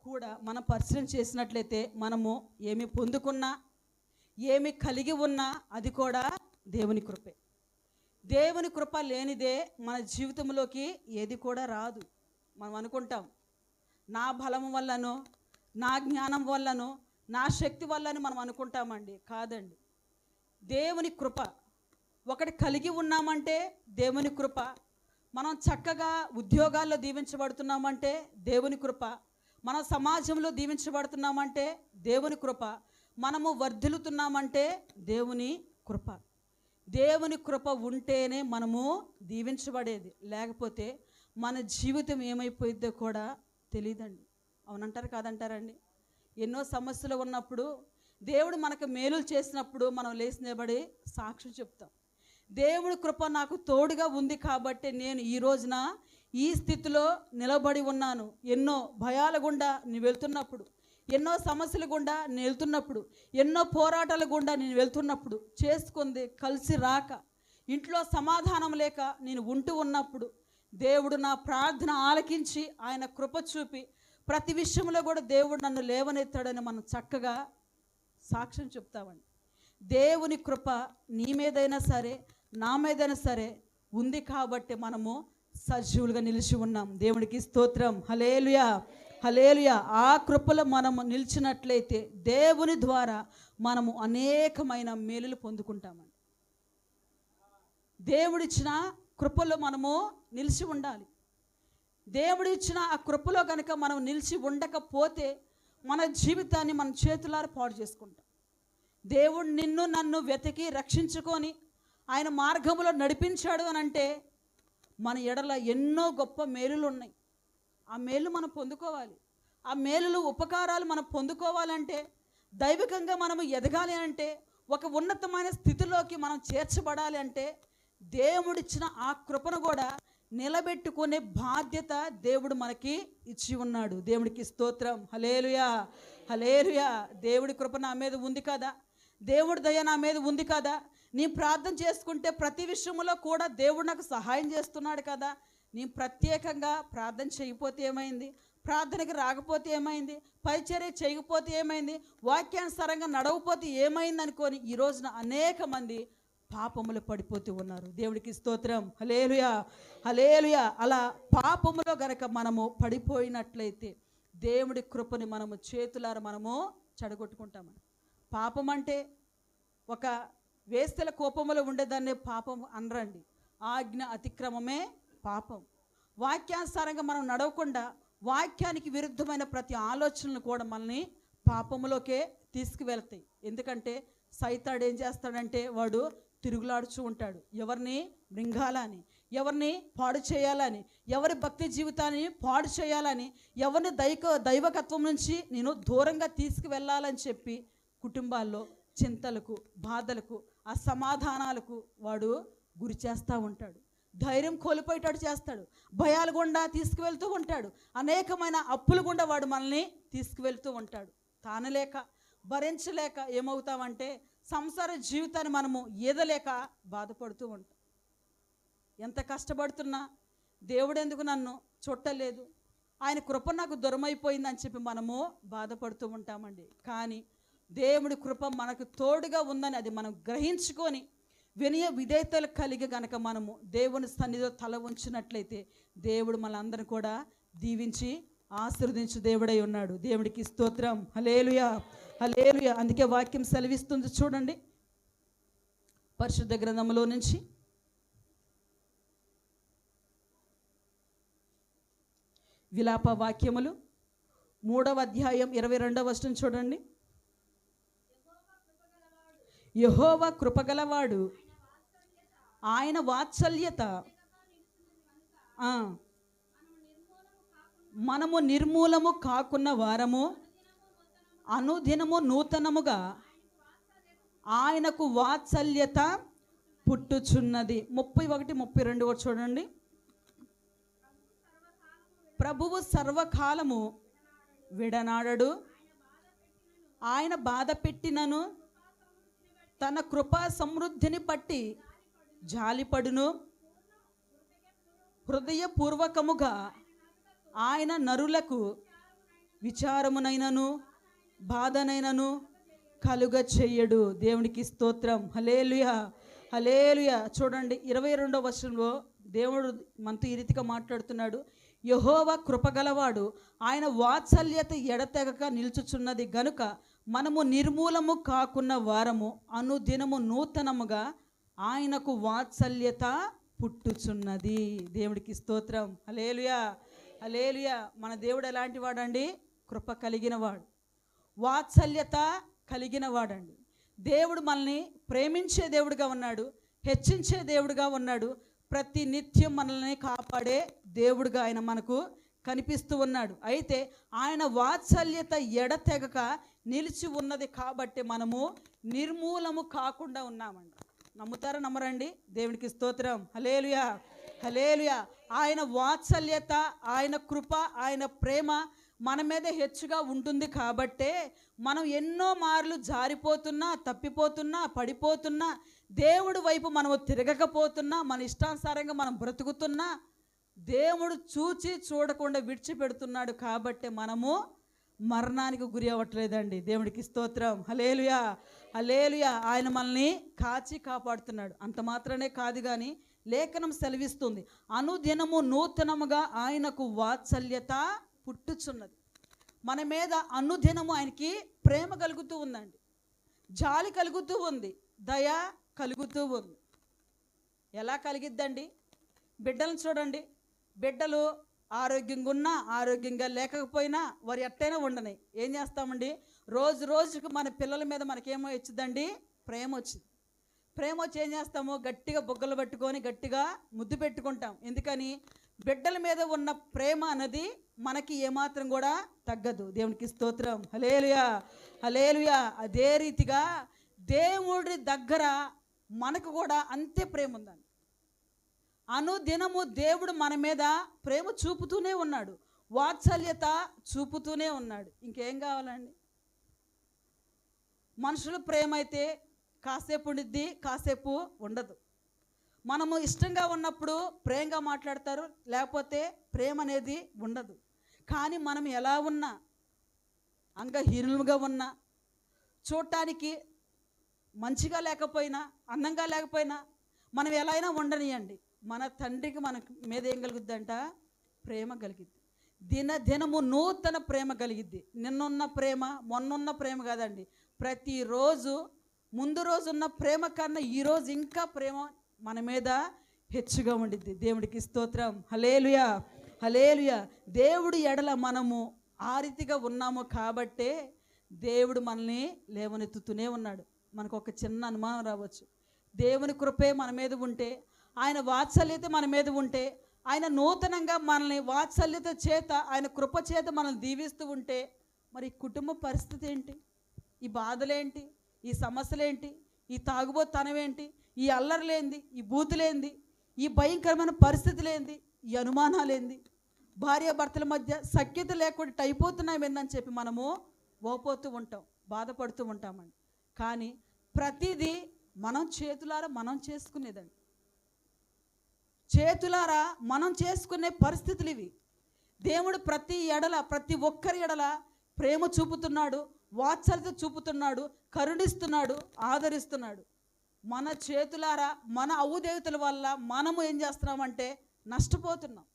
కూడా మనం పరిశీలన చేసినట్లయితే మనము ఏమి పొందుకున్నా ఏమి కలిగి ఉన్నా అది కూడా దేవుని కృపే. దేవుని కృప లేనిదే మన జీవితంలోకి ఏది కూడా రాదు. మనం అనుకుంటాం నా బలం వల్లనో నా జ్ఞానం వల్లనో నా శక్తి వల్లని మనం అనుకుంటామండి. కాదండి, దేవుని కృప. ఒకటి కలిగి ఉన్నామంటే దేవుని కృప. మనం చక్కగా ఉద్యోగాల్లో దీవించబడుతున్నామంటే దేవుని కృప. మన సమాజంలో దీవించబడుతున్నామంటే దేవుని కృప. మనము వర్ధిల్లుతున్నామంటే దేవుని కృప. దేవుని కృప ఉంటేనే మనము దీవించబడేది, లేకపోతే మన జీవితం ఏమైపోయిద్దో కూడా తెలియదండి. అవునంటారు కాదంటారండి? ఎన్నో సమస్యలు ఉన్నప్పుడు దేవుడు మనకు మేలులు చేసినప్పుడు మనం లేచి నిలబడి సాక్ష్యం చెప్తాం. దేవుడి కృప నాకు తోడుగా ఉంది కాబట్టి నేను ఈ రోజున ఈ స్థితిలో నిలబడి ఉన్నాను. ఎన్నో భయాల గుండా నేను వెళ్తున్నప్పుడు, ఎన్నో సమస్యల గుండా నేను వెళ్తున్నప్పుడు, ఎన్నో పోరాటాల గుండా నేను వెళ్తున్నప్పుడు, చేసుకుంది కలిసి రాక, ఇంట్లో సమాధానం లేక నేను ఉంటూ ఉన్నప్పుడు దేవుడు నా ప్రార్థన ఆలకించి ఆయన కృప చూపి ప్రతి విషయంలో కూడా దేవుడు నన్ను లేవనెత్తాడని మనం చక్కగా సాక్ష్యం చెప్తామండి. దేవుని కృప నీ మీదైనా సరే నా మీదైనా సరే ఉంది కాబట్టి మనము సజీవులుగా నిలిచి ఉన్నాం. దేవునికి స్తోత్రం. హల్లెలూయా, హల్లెలూయా. ఆ కృపలో మనము నిలిచినట్లయితే దేవుని ద్వారా మనము అనేకమైన మేలులు పొందుకుంటామండి. దేవుడిచ్చిన కృపలో మనము నిలిచి ఉండాలి. దేవుడిచ్చిన ఆ కృపలో కనుక మనం నిలిచి ఉండకపోతే మన జీవితాన్ని మన చేతులారా పాడు చేసుకుంటాం. దేవుడు నిన్ను నన్ను వెతికి రక్షించుకొని ఆయన మార్గంలో నడిపించాడు అని అంటే మన ఎడల ఎన్నో గొప్ప మేలులు ఉన్నాయి. ఆ మేలు మనం పొందుకోవాలి. ఆ మేలులు ఉపకారాలు మనం పొందుకోవాలంటే, దైవికంగా మనము ఎదగాలి అంటే, ఒక ఉన్నతమైన స్థితిలోకి మనం చేర్చబడాలి అంటే దేవుడిచ్చిన ఆ కృపను కూడా నిలబెట్టుకునే బాధ్యత దేవుడు మనకి ఇచ్చి ఉన్నాడు. దేవుడికి స్తోత్రం. హల్లెలూయా, హల్లెలూయా. దేవుడి కృప నా మీద ఉంది కదా, దేవుడి దయ నా మీద ఉంది కదా, నేను ప్రార్థన చేసుకుంటే ప్రతి విషయంలో కూడా దేవుడు నాకు సహాయం చేస్తున్నాడు కదా, నేను ప్రత్యేకంగా ప్రార్థన చేయకపోతే ఏమైంది, ప్రార్థనకి రాకపోతే ఏమైంది, పరిచర్య చేయకపోతే ఏమైంది, వాక్యానుసారంగా నడవకపోతే ఏమైంది అనుకొని ఈ రోజున అనేక మంది పాపములు పడిపోతూ ఉన్నారు. దేవుడికి స్తోత్రం. హల్లెలూయా, హల్లెలూయా. అలా పాపములో గనక మనము పడిపోయినట్లయితే దేవుడి కృపని మనము చేతులారా మనము చెడగొట్టుకుంటామని. పాపం అంటే ఒక వేస్తల కోపములో ఉండేదాన్నే పాపం అనరండి. ఆజ్ఞ అతిక్రమమే పాపం. వాక్యానుసారంగా మనం నడవకుండా వాక్యానికి విరుద్ధమైన ప్రతి ఆలోచనలు కూడా మనల్ని పాపములోకే తీసుకువెళ్తాయి. ఎందుకంటే సైతాడు ఏం చేస్తాడంటే వాడు తిరుగులాడుచూ ఉంటాడు. ఎవరిని మృంగాలని, ఎవరిని పాడు చేయాలని, ఎవరి భక్తి జీవితాన్ని పాడు చేయాలని, ఎవరిని దైవకత్వం నుంచి నేను దూరంగా తీసుకువెళ్ళాలని చెప్పి కుటుంబాల్లో చింతలకు, బాధలకు, అసమాధానాలకు వాడు గురి చేస్తూ ఉంటాడు. ధైర్యం కోల్పోయేటట్టు చేస్తాడు. భయాలు గుండా తీసుకువెళ్తూ ఉంటాడు. అనేకమైన అప్పుల గుండా వాడు మనల్ని తీసుకువెళ్తూ ఉంటాడు. తానలేక భరించలేక ఏమవుతామంటే సంసార జీవితాన్ని మనము ఈదలేక బాధపడుతూ ఉంటాం. ఎంత కష్టపడుతున్నా దేవుడు ఎందుకు నన్ను చుట్టలేదు, ఆయన కృప నాకు దూరమైపోయిందని చెప్పి మనము బాధపడుతూ ఉంటామండి. కానీ దేవుడి కృప మనకు తోడుగా ఉందని అది మనం గ్రహించుకొని వినయ విధేయతలు కలిగి గనక మనము దేవుని సన్నిధిలో తల ఉంచినట్లయితే దేవుడు మనందరిని కూడా దీవించి ఆశీర్వదించు దేవుడై ఉన్నాడు. దేవుడికి స్తోత్రం. హల్లెలూయా, హల్లెలూయా. అందుకే వాక్యం సెలవిస్తుంది చూడండి, పరిశుద్ధ గ్రంథంలో నుంచి విలాప వాక్యములు 3వ అధ్యాయం 22వ వచనం చూడండి. యెహోవా కృపగలవాడు, ఆయన వాత్సల్యత మనము నిర్మూలము కాకున్న వారము అనుదినము నూతనముగా ఆయనకు వాత్సల్యత పుట్టుచున్నది. 31, 32 చూడండి. ప్రభువు సర్వకాలము విడనాడడు, ఆయన బాధ పెట్టినను తన కృపా సమృద్ధిని పట్టి జాలిపడును, హృదయపూర్వకముగా ఆయన నరులకు విచారమునైనను బాధనైనను కలుగ చెయ్యడు. దేవునికి స్తోత్రం. హల్లెలూయా, హల్లెలూయా. చూడండి 22వ వచనంలో దేవుడు మనతో ఈ రీతిగా మాట్లాడుతున్నాడు. యెహోవా కృపగలవాడు, ఆయన వాత్సల్యత ఎడతెగక నిలుచుచున్నది గనుక మనము నిర్మూలము కాకున్న వారము, అనుదినము నూతనముగా ఆయనకు వాత్సల్యత పుట్టుచున్నది. దేవుడికి స్తోత్రం. హల్లెలూయా, హల్లెలూయా. మన దేవుడు ఎలాంటి వాడండి? కృప కలిగిన వాడు, వాత్సల్యత కలిగిన వాడండి. దేవుడు మనల్ని ప్రేమించే దేవుడుగా ఉన్నాడు, హెచ్చించే దేవుడుగా ఉన్నాడు, ప్రతి నిత్యం మనల్ని కాపాడే దేవుడుగా ఆయన మనకు కనిపిస్తూ ఉన్నాడు. అయితే ఆయన వాత్సల్యత ఎడతెగక నిలిచి ఉన్నది కాబట్టి మనము నిర్మూలము కాకుండా ఉన్నామండి. నమ్ముతారా నమ్మరండి? దేవునికి స్తోత్రం. హల్లెలూయా, హల్లెలూయా. ఆయన వాత్సల్యత, ఆయన కృప, ఆయన ప్రేమ మన మీద హెచ్చుగా ఉంటుంది కాబట్టే మనం ఎన్నో మార్లు జారిపోతున్నా, తప్పిపోతున్నా, పడిపోతున్నా, దేవుడి వైపు మనము తిరగకపోతున్నా, మన ఇష్టానుసారంగా మనం బ్రతుకుతున్నా దేవుడు చూచి చూడకుండా విడిచిపెడుతున్నాడు కాబట్టి మనము మరణానికి గురి అవ్వట్లేదండి. దేవుడికి స్తోత్రం. హల్లెలూయా, హల్లెలూయా. ఆయన మనల్ని కాచి కాపాడుతున్నాడు. అంత మాత్రమే కాదు కానీ లేఖనం సెలవిస్తుంది, అనుదినము నూతనముగా ఆయనకు వాత్సల్యత పుట్టుచున్నది. మన మీద అనుదినము ఆయనకి ప్రేమ కలుగుతూ ఉందండి, జాలి కలుగుతూ ఉంది, దయ కలుగుతూ ఉంది. ఎలా కలిగిద్దండి? బిడ్డలను చూడండి, బిడ్డలు ఆరోగ్యంగా ఉన్నా ఆరోగ్యంగా లేకపోయినా వారు ఎట్టైనా ఉండని ఏం చేస్తామండి? రోజు రోజుకు మన పిల్లల మీద మనకేమో వచ్చిందండి? ప్రేమ వచ్చింది. ప్రేమ వచ్చి ఏం చేస్తాము? గట్టిగా బొగ్గలు పట్టుకొని గట్టిగా ముద్దు పెట్టుకుంటాం. ఎందుకని? బిడ్డల మీద ఉన్న ప్రేమ అన్నది మనకి ఏమాత్రం కూడా తగ్గదు. దేవునికి స్తోత్రం. హల్లెలూయా, హల్లెలూయా. అదే రీతిగా దేవుడి దగ్గర మనకు కూడా అంతే ప్రేమ ఉందండి. అనుదినము దేవుడు మన మీద ప్రేమ చూపుతూనే ఉన్నాడు, వాత్సల్యత చూపుతూనే ఉన్నాడు. ఇంకేం కావాలండి? మనుషుల ప్రేమ అయితే కాసేపు ఉండిద్ది, కాసేపు ఉండదు. మనము ఇష్టంగా ఉన్నప్పుడు ప్రేమగా మాట్లాడతారు, లేకపోతే ప్రేమ అనేది ఉండదు. కానీ మనం ఎలా ఉన్నా, అంగహీనులుగా ఉన్నా, చూడటానికి మంచిగా లేకపోయినా, అందంగా లేకపోయినా, మనం ఎలా అయినా ఉండనియండి, మన తండ్రికి మన మీద ఏం కలుగుద్దంట? ప్రేమ కలిగిద్ది. దినదినము నూతన ప్రేమ కలిగిద్ది. నిన్నున్న ప్రేమ, మొన్నున్న ప్రేమ కాదండి, ప్రతిరోజు ముందు రోజు ఉన్న ప్రేమ కన్నా ఈరోజు ఇంకా ప్రేమ మన మీద హెచ్చుగా ఉండిద్ది. దేవుడికి స్తోత్రం. హల్లెలూయా, హల్లెలూయా. దేవుడి ఎడల మనము ఆ రీతిగా ఉన్నాము కాబట్టే దేవుడు మనల్ని లేవనెత్తుతూనే ఉన్నాడు. మనకు ఒక చిన్న అనుమానం రావచ్చు, దేవుని కృపే మన మీద ఉంటే, ఆయన వాత్సల్యత మన మీద ఉంటే, ఆయన నూతనంగా మనల్ని వాత్సల్యత చేత, ఆయన కృప చేత మనల్ని దీవిస్తూ ఉంటే, మరి కుటుంబ పరిస్థితి ఏంటి? ఈ బాధలేంటి? ఈ సమస్యలేంటి? ఈ తాగుబోతనమేంటి? ఈ అల్లర్లేంది? ఈ బూతులేంది? ఈ భయంకరమైన పరిస్థితులేంది? ఈ అనుమానాలేంది? భార్యాభర్తల మధ్య సఖ్యత లేకుండా అయిపోతున్నామేందని చెప్పి మనము ఓపోతూ ఉంటాం, బాధపడుతూ ఉంటామండి. కానీ ప్రతిదీ మనం చేతులారా మనం చేసుకునేదండి. చేతులారా మనం చేసుకునే పరిస్థితులు ఇవి. దేవుడు ప్రతి ఎడల, ప్రతి ఒక్కరి ఎడల ప్రేమ చూపుతున్నాడు, వాత్సల్యత చూపుతున్నాడు, కరుణిస్తున్నాడు, ఆదరిస్తున్నాడు. మన చేతులారా మన అవుదేవతల వల్ల మనము ఏం చేస్తున్నామంటే నష్టపోతున్నాం,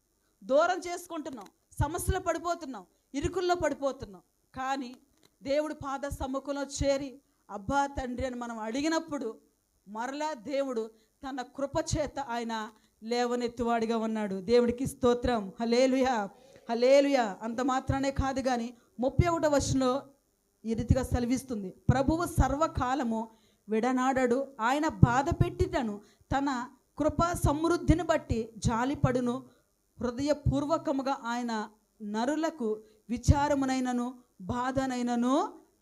దూరం చేసుకుంటున్నాం, సమస్యలు పడిపోతున్నాం, ఇరుకుల్లో పడిపోతున్నాం. కానీ దేవుడు పాద సముఖంలో చేరి అబ్బా తండ్రి అని మనం అడిగినప్పుడు మరలా దేవుడు తన కృప చేత ఆయన లేవనెత్తువాడిగా ఉన్నాడు. దేవుడికి స్తోత్రం. హల్లెలూయా, హల్లెలూయా. అంత మాత్రమే కాదు కానీ 31వ వచనంలో ఈ రీతిగా సెలవిస్తుంది, ప్రభువు సర్వకాలము విడనాడడు, ఆయన బాధ పెట్టిటను తన కృపా సమృద్ధిని బట్టి జాలిపడును, హృదయపూర్వకముగా ఆయన నరులకు విచారమునైనను బాధనైనను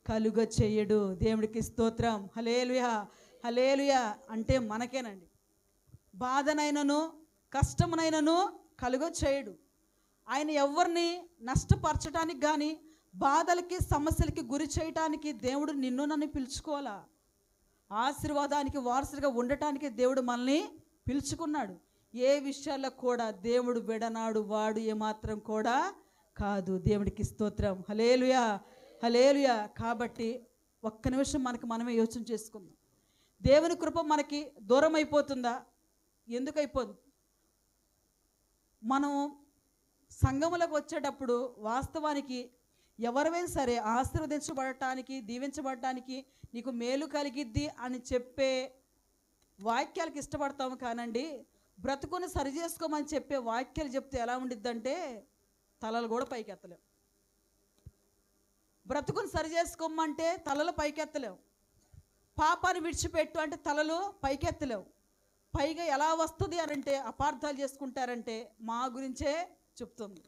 కలుగ చేయడు. దేవుడికి స్తోత్రం. హల్లెలూయా, హల్లెలూయా. అంటే మనకేనండి, బాధనైనను కష్టమునైనను కలుగ చేయడు. ఆయన ఎవరిని నష్టపరచడానికి కానీ బాధలకి సమస్యలకి గురి చేయటానికి దేవుడు నిన్ను నన్ను పిలుచుకోవాలా? ఆశీర్వాదానికి వారసులుగా ఉండటానికి దేవుడు మనల్ని పిలుచుకున్నాడు. ఏ విషయాల్లో కూడా దేవుడు విడనాడు వాడు ఏమాత్రం కూడా కాదు. దేవుడికి స్తోత్రం. హల్లెలూయా, హల్లెలూయా. కాబట్టి ఒక్క నిమిషం మనమే యోచన చేసుకుందాం. దేవుని కృప మనకి దూరం అయిపోతుందా? ఎందుకు అయిపోతుంది? మనం సంఘములకు వచ్చేటప్పుడు వాస్తవానికి ఎవరైనా సరే ఆశీర్వదించబడటానికి, దీవించబడటానికి, నీకు మేలు కలిగిద్ది అని చెప్పే వాక్యాలకు ఇష్టపడతాము కానండి, బ్రతుకుని సరి చేసుకోమని చెప్పే వాక్యాలు చెప్తే ఎలా ఉండిద్దంటే తలలు కూడా పైకెత్తలేం. బ్రతుకుని సరి చేసుకోమంటే తలలు పైకెత్తలేం. పాపాన్ని విడిచిపెట్టు అంటే తలలు పైకెత్తలేవు. పైగా ఎలా వస్తుంది అని అంటే అపార్థాలు చేసుకుంటారంటే మా గురించే చెప్తుంది,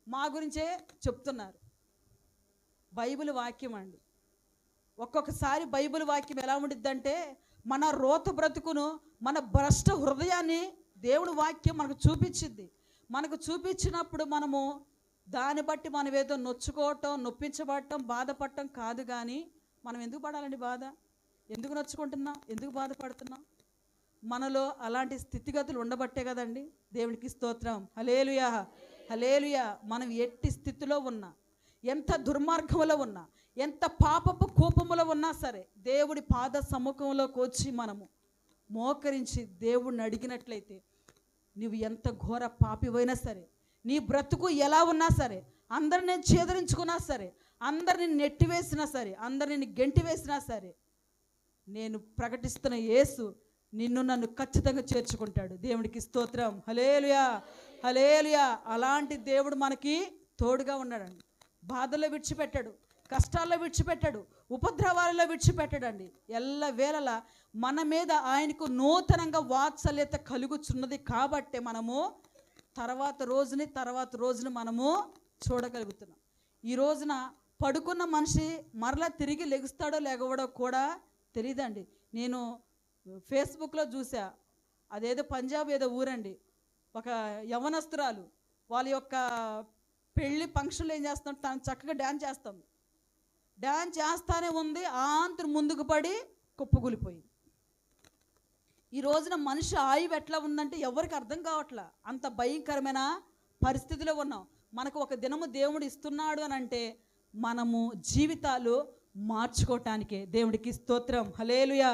మా గురించే చెప్తున్నారు. బైబిల్ వాక్యం అండి. ఒక్కొక్కసారి బైబిల్ వాక్యం ఎలా ఉండిద్దంటే మన రోత బ్రతుకును, మన భ్రష్ట హృదయాన్ని దేవుడి వాక్యం మనకు చూపించింది. మనకు చూపించినప్పుడు మనము దాన్ని బట్టి మనం ఏదో నొచ్చుకోవటం, నొప్పించబడటం, బాధపడటం కాదు. కానీ మనం ఎందుకు పడాలండి బాధ? ఎందుకు నొచ్చుకుంటున్నాం? ఎందుకు బాధపడుతున్నాం? మనలో అలాంటి స్థితిగతులు ఉండబట్టే కదండి. దేవునికి స్తోత్రం. హల్లెలూయా, హల్లెలూయా. మనం ఎట్టి స్థితిలో ఉన్నా, ఎంత దుర్మార్గంలో ఉన్నా, ఎంత పాపపు కోపములో ఉన్నా సరే దేవుడి పాద సముఖంలోకి వచ్చి మనము మోకరించి దేవుడిని అడిగినట్లయితే, నువ్వు ఎంత ఘోర పాపివైనా సరే, నీ బ్రతుకు ఎలా ఉన్నా సరే, అందరిని ఛేదరించుకున్నా సరే, అందరిని నెట్టివేసినా సరే, అందరిని గెంటివేసినా సరే, నేను ప్రకటిస్తున్న యేసు నిన్ను నన్ను ఖచ్చితంగా చేర్చుకుంటాడు. దేవుడికి స్తోత్రం. హల్లెలూయా, హల్లెలూయా. అలాంటి దేవుడు మనకి తోడుగా ఉన్నాడండి. బాధల్లో విడిచిపెట్టాడు, కష్టాల్లో విడిచిపెట్టాడు, ఉపద్రవాలలో విడిచిపెట్టాడండి. ఎల్లవేళలా మన మీద ఆయనకు నూతనంగా వాత్సల్యత కలుగుచున్నది. కాబట్టే మనము తర్వాత రోజుని మనము చూడగలుగుతున్నాం. ఈ రోజున పడుకున్న మనిషి మరలా తిరిగి లెగుస్తాడో లేగవడో కూడా తెలియదండి. నేను ఫేస్బుక్లో చూసా, అదేదో పంజాబ్ ఏదో ఊరండి, ఒక యవనస్తురాలు వాళ్ళ యొక్క పెళ్ళి ఫంక్షన్లో ఏం చేస్తున్నాడు, తను చక్కగా డ్యాన్స్ చేస్తుంది. డ్యాన్స్ చేస్తానే ఉంది, ఆంతరు ముందుకు పడి కుప్పకూలిపోయింది. ఈ రోజున మనిషి ఆయువు ఎట్లా ఉందంటే ఎవరికి అర్థం కావట్లా. అంత భయంకరమైన పరిస్థితిలో ఉన్నాం. మనకు ఒక దినము దేవుడు ఇస్తున్నాడు అని అంటే మనము జీవితాలు మార్చుకోవటానికే. దేవుడికి స్తోత్రం. హల్లెలూయా,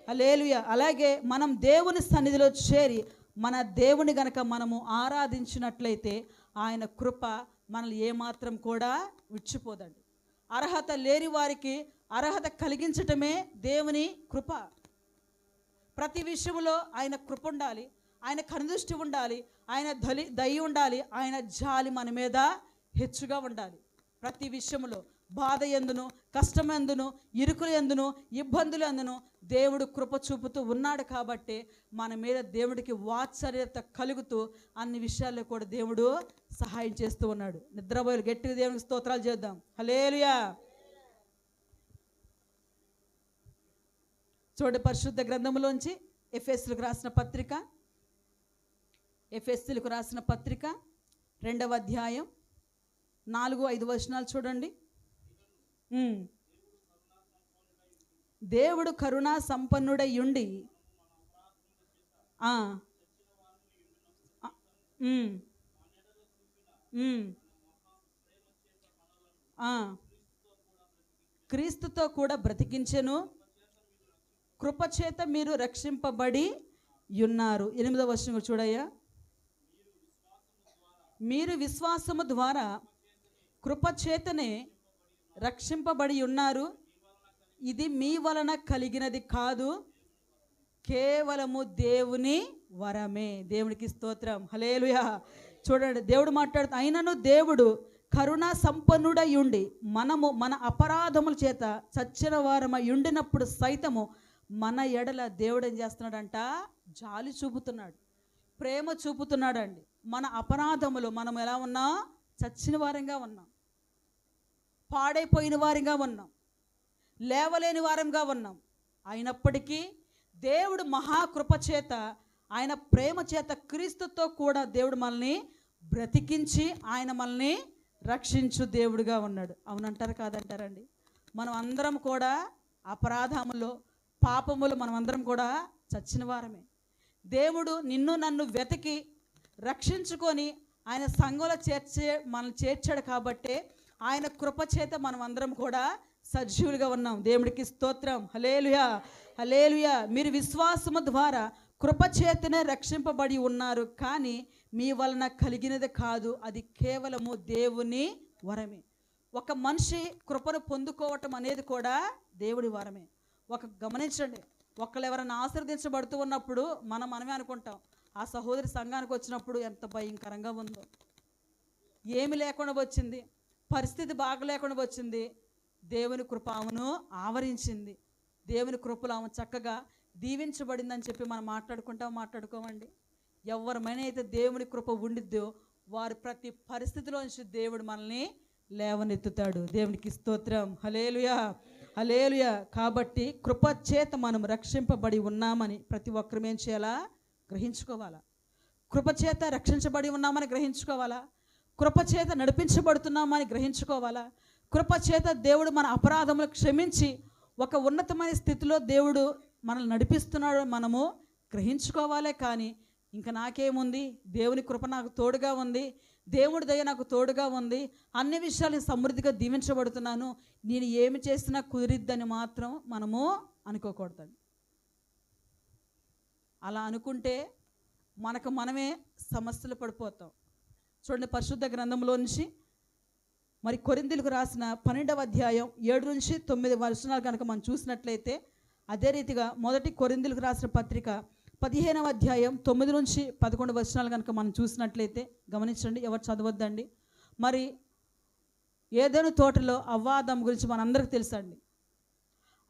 హల్లెలూయా. అలాగే మనం దేవుని సన్నిధిలో చేరి మన దేవుని గనక మనము ఆరాధించినట్లయితే ఆయన కృప మనల్ని ఏమాత్రం కూడా విడిచిపోదండి. అర్హత లేని వారికి అర్హత కలిగించటమే దేవుని కృప. ప్రతి విషయంలో ఆయన కృప ఉండాలి, ఆయన కనుదృష్టి ఉండాలి, ఆయన దయ ఉండాలి, ఆయన జాలి మన మీద హెచ్చుగా ఉండాలి. ప్రతి విషయంలో బాధ ఎందును, కష్టం ఎందును, ఇరుకులు ఎందును, ఇబ్బందులు ఎందును దేవుడు కృప చూపుతూ ఉన్నాడు. కాబట్టి మన మీద దేవుడికి వాత్సల్యత కలుగుతూ అన్ని విషయాల్లో కూడా దేవుడు సహాయం చేస్తూ ఉన్నాడు. నిద్రపోయి గట్టిగా దేవునికి స్తోత్రాలు చేద్దాం. హల్లెలూయా. చూడండి, పరిశుద్ధ గ్రంథంలోంచి ఎఫెసీయులకు రాసిన పత్రిక 2వ అధ్యాయం 4-5 వచనాలు చూడండి. దేవుడు కరుణా సంపన్నుడై ఉండి క్రీస్తుతో కూడా బ్రతికించెను, కృపచేత మీరు రక్షింపబడి ఉన్నారు. 8వ వచనం చూడయ్యా. మీరు విశ్వాసము ద్వారా కృపచేతనే రక్షింపబడి ఉన్నారు. ఇది మీ వలన కలిగినది కాదు, కేవలము దేవుని వరమే. దేవునికి స్తోత్రం. హల్లెలూయా. చూడండి, దేవుడు మాట్లాడుతూ, అయినను దేవుడు కరుణా సంపన్నుడై ఉండి మనము మన అపరాధముల చేత చచ్చిన వారమై ఉండినప్పుడు సైతము మన ఎడల దేవుడు ఏం చేస్తున్నాడంట? జాలి చూపుతున్నాడు, ప్రేమ చూపుతున్నాడండి. మన అపరాధములు మనం ఎలా ఉన్నాం? చచ్చిన వారంగా ఉన్నాం, పాడైపోయిన వారంగా ఉన్నాం, లేవలేని వారంగా ఉన్నాం. అయినప్పటికీ దేవుడు మహాకృప చేత, ఆయన ప్రేమ చేత క్రీస్తుతో కూడా దేవుడు మనల్ని బ్రతికించి ఆయన మనల్ని రక్షించు దేవుడుగా ఉన్నాడు. అవునంటారు కాదంటారండి? మనం అందరం కూడా అపరాధములో, పాపములు మనం అందరం కూడా చచ్చిన వారమే. దేవుడు నిన్ను నన్ను వెతికి రక్షించుకొని ఆయన సంఘంలో మనల్ని చేర్చాడు కాబట్టే ఆయన కృప చేత మనం అందరం కూడా సజీవులుగా ఉన్నాం. దేవుడికి స్తోత్రం. హల్లెలూయా, హల్లెలూయా. మీరు విశ్వాసము ద్వారా కృప చేతనే రక్షింపబడి ఉన్నారు, కానీ మీ వలన కలిగినది కాదు, అది కేవలము దేవుని వరమే. ఒక మనిషి కృపను పొందుకోవటం అనేది కూడా దేవుడి వరమే. గమనించండి, ఒకళ్ళు ఎవరైనా ఆశీర్వదించబడుతూ ఉన్నప్పుడు మనమే అనుకుంటాం, ఆ సహోదరి సంఘానికి వచ్చినప్పుడు ఎంత భయంకరంగా ఉందో, ఏమి లేకుండా వచ్చింది, పరిస్థితి బాగలేకుండా వచ్చింది, దేవుని కృప ఆమెను ఆవరించింది, దేవుని కృపలో ఆమె చక్కగా దీవించబడిందని చెప్పి మనం మాట్లాడుకోమండి. ఎవరిమైనా అయితే దేవుని కృప ఉండిద్దో వారు ప్రతి పరిస్థితిలో నుంచి దేవుడు మనల్ని లేవనెత్తుతాడు. దేవునికి స్తోత్రం. హల్లెలూయా, హల్లెలూయా. కాబట్టి కృప చేత మనం రక్షింపబడి ఉన్నామని ప్రతి ఒక్కరూ ఏం చేయాలా? గ్రహించుకోవాలా. కృప చేత రక్షించబడి ఉన్నామని గ్రహించుకోవాలా. కృప చేత నడిపించబడుతున్నామని గ్రహించుకోవాలా. కృప చేత దేవుడు మన అపరాధములు క్షమించి ఒక ఉన్నతమైన స్థితిలో దేవుడు మనల్ని నడిపిస్తున్నాడు మనము గ్రహించుకోవాలే. కానీ ఇంకా నాకేముంది, దేవుని కృప నాకు తోడుగా ఉంది, దేవుడి దయ నాకు తోడుగా ఉంది, అన్ని విషయాలు సమృద్ధిగా దీవించబడుతున్నాను, నేను ఏమి చేసినా కుదిరిద్దని మాత్రం మనము అనుకోకూడదండి. అలా అనుకుంటే మనకు మనమే సమస్యలు పడిపోతాం. చూడండి, పరిశుద్ధ గ్రంథంలో నుంచి మరి కొరింథీయులకు రాసిన 12వ అధ్యాయం 7-9 వచనాలు కనుక మనం చూసినట్లయితే, అదే రీతిగా మొదటి కొరింథీయులకు రాసిన పత్రిక 15వ అధ్యాయం 9-11 వచనాలు కనుక మనం చూసినట్లయితే గమనించండి, ఎవరు చదవద్దండి. మరి ఏదెను తోటలో అవ్వ ఆదాము గురించి మనందరికీ తెలుసండి.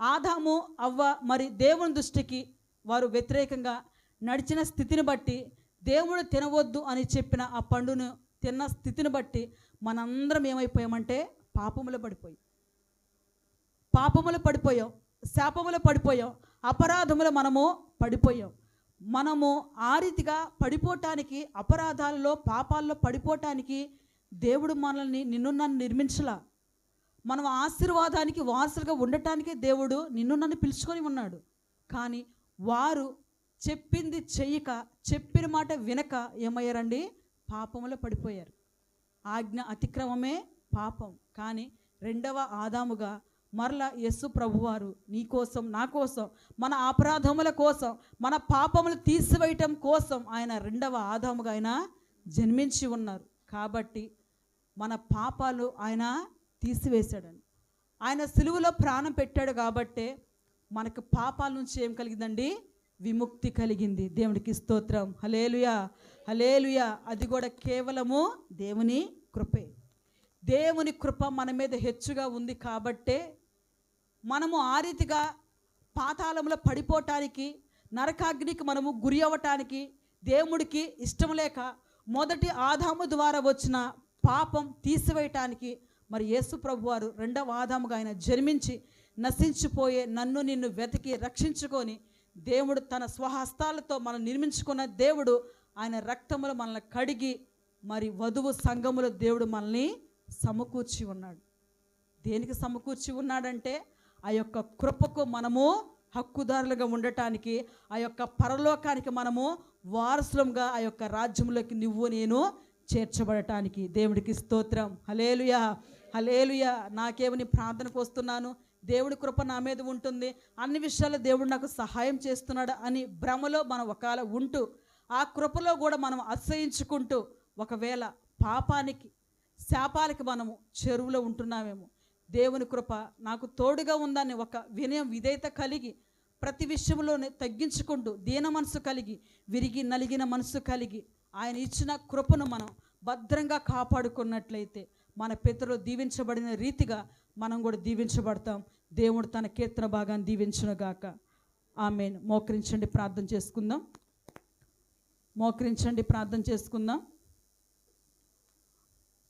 ఆదాము అవ్వ మరి దేవుని దృష్టికి వారు వ్యతిరేకంగా నడిచిన స్థితిని బట్టి, దేవుడు తినవద్దు అని చెప్పిన ఆ పండును తిన్న స్థితిని బట్టి మనందరం ఏమైపోయామంటే పాపములో పడిపోయాం, శాపములో పడిపోయాం, అపరాధములో మనము పడిపోయాం. మనము ఆ రీతిగా పడిపోవటానికి, అపరాధాలలో పాపాల్లో పడిపోవటానికి దేవుడు మనల్ని నిన్ను నన్ను నిర్మించలా. మనం ఆశీర్వాదానికి వారసులుగా ఉండటానికే దేవుడు నిన్ను నన్ను పిలుచుకొని ఉన్నాడు. కానీ వారు చెప్పింది చెయ్యక, చెప్పిన మాట వినక ఏమయ్యారండి? పాపంలో పడిపోయారు. ఆజ్ఞ అతిక్రమమే పాపం. కానీ రెండవ ఆదాముగా మరలా యేసు ప్రభువారు నీ కోసం, నా కోసం, మన అపరాధముల కోసం, మన పాపములు తీసివేయటం కోసం ఆయన రెండవ ఆదాముగా ఆయన జన్మించి ఉన్నారు. కాబట్టి మన పాపాలు ఆయన తీసివేశాడండి. ఆయన సిలువలో ప్రాణం పెట్టాడు కాబట్టే మనకు పాపాల నుంచి ఏం కలిగిందండి? విముక్తి కలిగింది. దేవునికి స్తోత్రం. హల్లెలూయా, హల్లెలూయా. అది కూడా కేవలము దేవుని కృపే. దేవుని కృప మన మీద హెచ్చుగా ఉంది కాబట్టే మనము ఆ రీతిగా పాతాళంలో పడిపోవటానికి, నరకాగ్నికి మనము గురి అవ్వటానికి దేవుడికి ఇష్టం లేక మొదటి ఆదాము ద్వారా వచ్చిన పాపం తీసివేయటానికి మరి యేసు ప్రభువారు రెండవ ఆదాముగా ఆయన జన్మించి నశించిపోయే నన్ను నిన్ను వెతికి రక్షించుకొని దేవుడు తన స్వహస్తాలతో మనం నిర్మించుకున్న దేవుడు ఆయన రక్తములో మనల్ని కడిగి మరి వధువు సంఘములో దేవుడు మనల్ని సమకూర్చి ఉన్నాడు. దేనికి సమకూర్చి ఉన్నాడంటే ఆ యొక్క కృపకు మనము హక్కుదారులుగా ఉండటానికి, ఆ యొక్క పరలోకానికి మనము వారసులంగా ఆ యొక్క రాజ్యంలోకి నువ్వు నేను చేర్చబడటానికి. దేవుడికి స్తోత్రం. హల్లెలూయా, హల్లెలూయా. నాకేమని ప్రార్థనకు వస్తున్నాను, దేవుడి కృప నా మీద ఉంటుంది, అన్ని విషయాల్లో దేవుడు నాకు సహాయం చేస్తున్నాడు అని భ్రమలో మనం ఒకవేళ ఉంటూ, ఆ కృపలో కూడా మనం అసహించుకుంటూ ఒకవేళ పాపానికి, శాపాలకి మనము చెరువులో ఉంటున్నామేమో. దేవుని కృప నాకు తోడుగా ఉందని ఒక వినయం, విధేయత కలిగి ప్రతి విషయంలోనే తగ్గించుకుంటూ దీన మనసు కలిగి, విరిగి నలిగిన మనసు కలిగి ఆయన ఇచ్చిన కృపను మనం భద్రంగా కాపాడుకున్నట్లయితే మన పితరులు దీవించబడిన రీతిగా మనం కూడా దీవించబడతాం. దేవుడు తన కీర్తన భాగాన్ని దీవించునుగాక. ఆమేన్. మోకరించండి, ప్రార్థన చేసుకుందాం. మోకరించండి, ప్రార్థన చేసుకుందాం.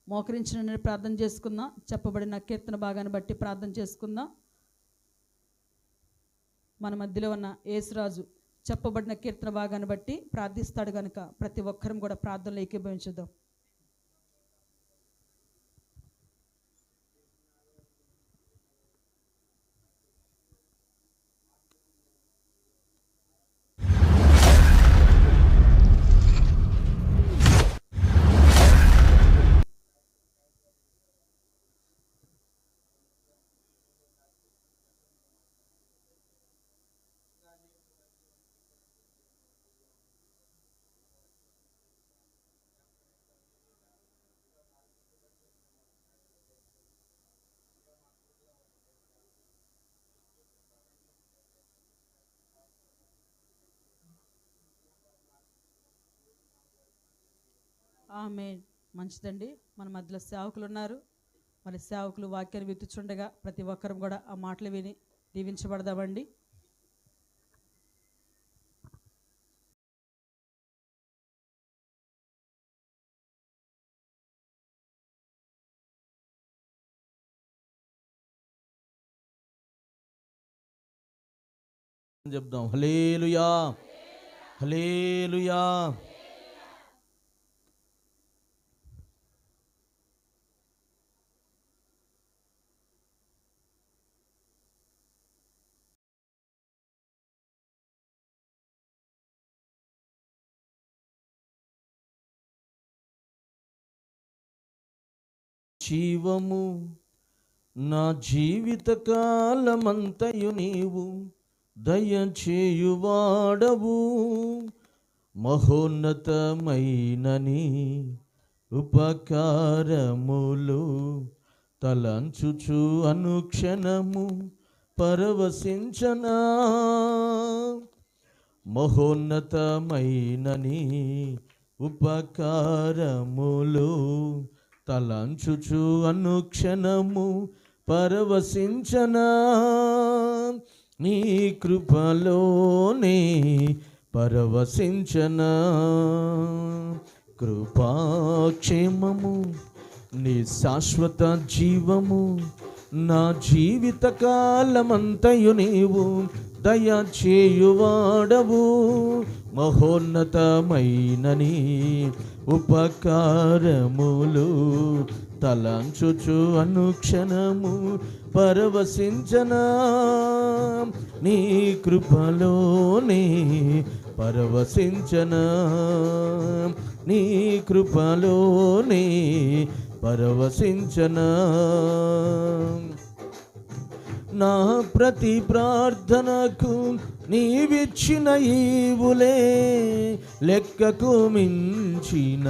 మోకరించండి, ప్రార్థన చేసుకుందాం. చెప్పబడిన కీర్తన భాగాన్ని బట్టి ప్రార్థన చేసుకుందాం. మన మధ్యలో ఉన్న యేసురాజు చెప్పబడిన కీర్తన భాగాన్ని బట్టి ప్రార్థిస్తాడు కనుక ప్రతి ఒక్కరం కూడా ప్రార్థనలో ఏకీభవించుదాం. ఆమేన్. మంచిదండి. మన మధ్యలో సేవకులు ఉన్నారు. మరి సేవకులు వాక్యాన్ని విత్తుచుండగా ప్రతి ఒక్కరం కూడా ఆ మాటలు విని దీవించబడదామండి. చెప్దాం హల్లెలూయా, హల్లెలూయా. జీవము నా జీవిత కాలమంతయు నీవు దయచేయువాడవు, మహోన్నతమైనని ఉపకారములు తలంచుచు అనుక్షణము పరవశించనా. మహోన్నతమైనని ఉపకారములు తలంచుచు అనుక్షణము పరవశించనా. నీ కృపలోనే పరవశించనా. కృపాక్షేమము నీ శాశ్వత జీవము నా జీవిత కాలమంతయు నీవు దయచేయువాడవు, మహోన్నతమైనని ఉపకారములు తలంచుచు అనుక్షణము పరవశించనా. నీ కృపలోనే పరవశించనా. నీ కృపలోనే పరవశించనా. నా ప్రతి ప్రార్థనకు నీవిచ్చిన ఈవులే లెక్కకు మించిన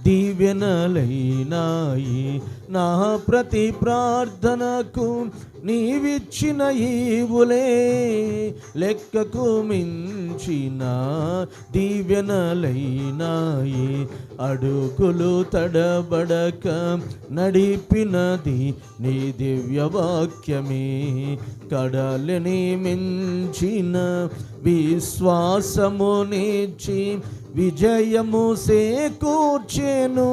దీవెనలైనాయి. నా ప్రతి ప్రార్థనకు నీవిచ్చిన ఈవులే లెక్కకు మించిన దీవెనలైనాయి. అడుగులు తడబడక నడిపినది నీ దివ్యవాక్యమే. కడలిని మించిన విశ్వాసమునిచ్చి విజయము సేకూర్చెను.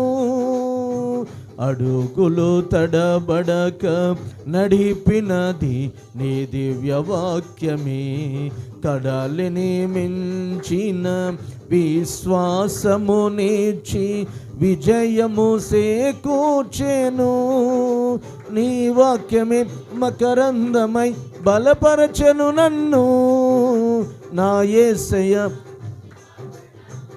అడుగులు తడబడక నడిపినది నీ దివ్యవాక్యమే. కడలిని మించిన విశ్వాసమునిచ్చి విజయము సేకూర్చెను. నీ వాక్యమే మకరందమై బలపరచెను నన్ను. నా యేసయ్య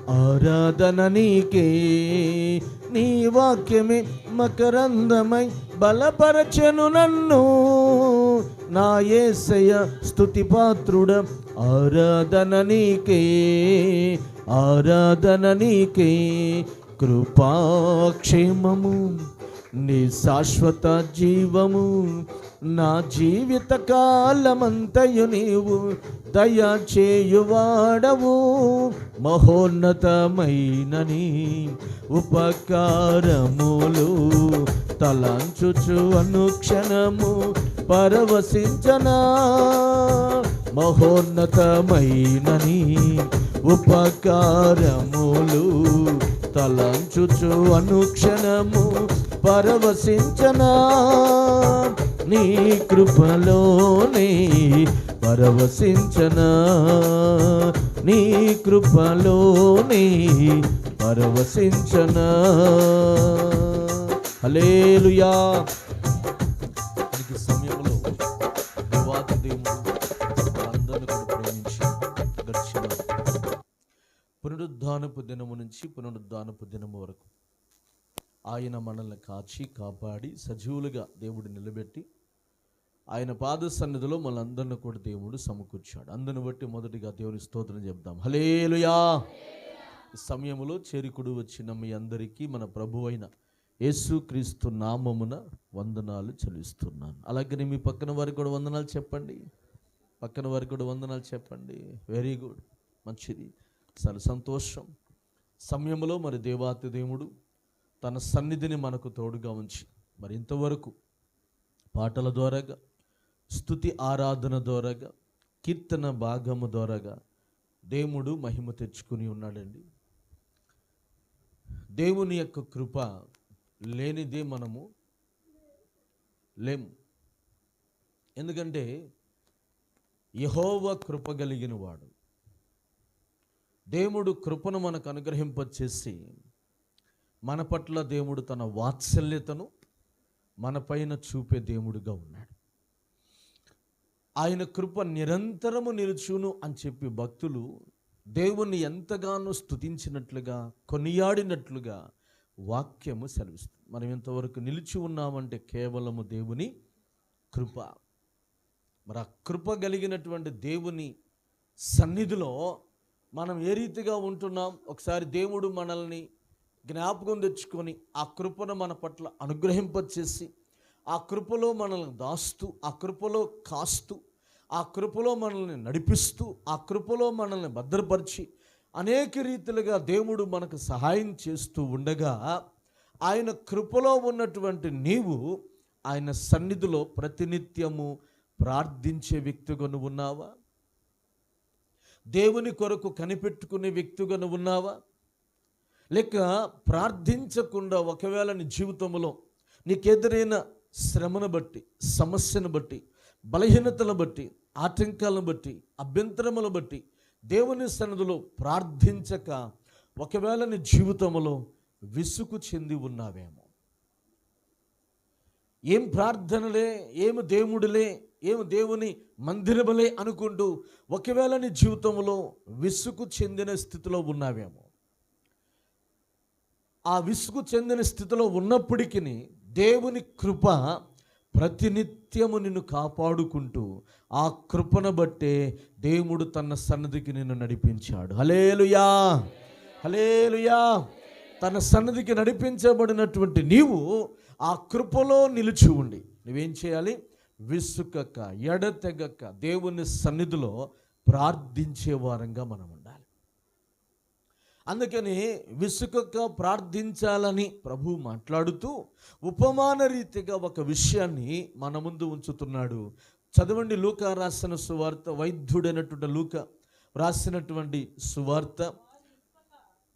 ఆరాధన నీకే. నీ వాక్యమే మకరందమై బలపరచెను నన్ను. నా యేసయ్య స్తుతి పాత్రుడ ఆరాధన నీకే, ఆరాధన నీకే. కృపాక్షేమము నీ శాశ్వత జీవము నా జీవిత కాలమంతయు నీవు దయచేయువాడవు, మహోన్నతమైనని ఉపకారములు తలంచుచు అనుక్షణము పరవశించనా. మహోన్నతమైనని ఉపకారములు తలంచుచు అనుక్షణము పరవశించనా. నీ కృపలోనే పరవశించనా. నీ కృపలోనే పరవశించనా. హల్లెలూయా. ఈ సమయంలో దేవాది దేవుడు అందరిని కూడా ప్రేమించి గడిచిన పునరుద్ధానపు దినము నుంచి పునరుద్ధానపు దినము వరకు ఆయన మనల్ని కాచి కాపాడి సజీవులుగా దేవుడు నిలబెట్టి ఆయన పాద సన్నిధిలో మనందరిని కూడా దేవుడు సమకూర్చాడు. అందుని బట్టి మొదటిగా దేవుని స్తోత్రం చెప్దాం. హల్లెలూయా. ఈ సమయంలో చేరికుడు వచ్చిన మీ అందరికీ మన ప్రభువైన యేసుక్రీస్తు నామమున వందనాలు చెల్లిస్తున్నాను. అలాగే మీ పక్కన వారికి కూడా వందనాలు చెప్పండి. పక్కన వారికి కూడా వందనాలు చెప్పండి. వెరీ గుడ్, మంచిది, చాలా సంతోషం. సమయంలో మరి దేవాతి దేవుడు తన సన్నిధిని మనకు తోడుగా ఉంచి మరి ఇంతవరకు పాటల ద్వారాగా, స్తుతి ఆరాధన ద్వారాగా, కీర్తన భాగము ద్వారాగా దేవుడు మహిమ తెచ్చుకుని ఉన్నాడండి. దేవుని యొక్క కృప లేనిదే మనము లేము. ఎందుకంటే యెహోవా కృప కలిగిన వాడు. దేవుడు కృపను మనకు అనుగ్రహింపచేసి మన పట్ల దేవుడు తన వాత్సల్యతను మన పైన చూపే దేవుడుగా ఉన్నాడు. ఆయన కృప నిరంతరము నిలుచును అని చెప్పి భక్తులు దేవుణ్ణి ఎంతగానో స్తుతించినట్లుగా, కొనియాడినట్లుగా వాక్యము సెలవిస్తుంది. మనం ఇంతవరకు నిలిచి ఉన్నామంటే కేవలము దేవుని కృప. మరి ఆ కృప కలిగినటువంటి దేవుని సన్నిధిలో మనం ఏ రీతిగా ఉంటున్నాం? ఒకసారి దేవుడు మనల్ని జ్ఞాపకం తెచ్చుకొని ఆ కృపను మన పట్ల అనుగ్రహింపచేసి ఆ కృపలో మనల్ని దాస్తూ, ఆ కృపలో కాస్తూ, ఆ కృపలో మనల్ని నడిపిస్తూ, ఆ కృపలో మనల్ని భద్రపరిచి అనేక రీతిలుగా దేవుడు మనకు సహాయం చేస్తూ ఉండగా, ఆయన కృపలో ఉన్నటువంటి నీవు ఆయన సన్నిధిలో ప్రతినిత్యము ప్రార్థించే వ్యక్తిగా నువ్వు ఉన్నావా? దేవుని కొరకు కనిపెట్టుకునే వ్యక్తిగా నువ్వు ఉన్నావా? లేక ప్రార్థించకుండా ఒకవేళ నీ జీవితంలో నీకెదురైన శ్రమను బట్టి, సమస్యను బట్టి, బలహీనతలను బట్టి, ఆటంకాలను బట్టి, అభ్యంతరములను బట్టి దేవుని సన్నిధిలో ప్రార్థించక ఒకవేళ నీ జీవితంలో విసుగు చెంది ఉన్నావేమో. ఏం ప్రార్థనలే, ఏమి దేవుడులే, ఏమి దేవుని మందిరములే అనుకుంటూ ఒకవేళ నీ జీవితంలో విసుగు చెందిన స్థితిలో ఉన్నావేమో. ఆ విసుగు చెందిన స్థితిలో ఉన్నప్పటికీ దేవుని కృప ప్రతినిత్యము నిన్ను కాపాడుకుంటూ ఆ కృపను బట్టే దేవుడు తన సన్నిధికి నిన్ను నడిపించాడు. హల్లెలూయా, హల్లెలూయా. తన సన్నిధికి నడిపించబడినటువంటి నీవు ఆ కృపలో నిలిచి ఉండి నువ్వేం చేయాలి? విసుకక, ఎడతెగక దేవుని సన్నిధిలో ప్రార్థించే వారంగా మనం ఉండాలి. అందుకని విసుకక ప్రార్థించాలని ప్రభు మాట్లాడుతూ ఉపమాన రీతిగా ఒక విషయాన్ని మన ముందు ఉంచుతున్నాడు. చదవండి, లూకా రాసిన సువార్త, వైద్యుడైనటువంటి లూకా రాసినటువంటి సువార్త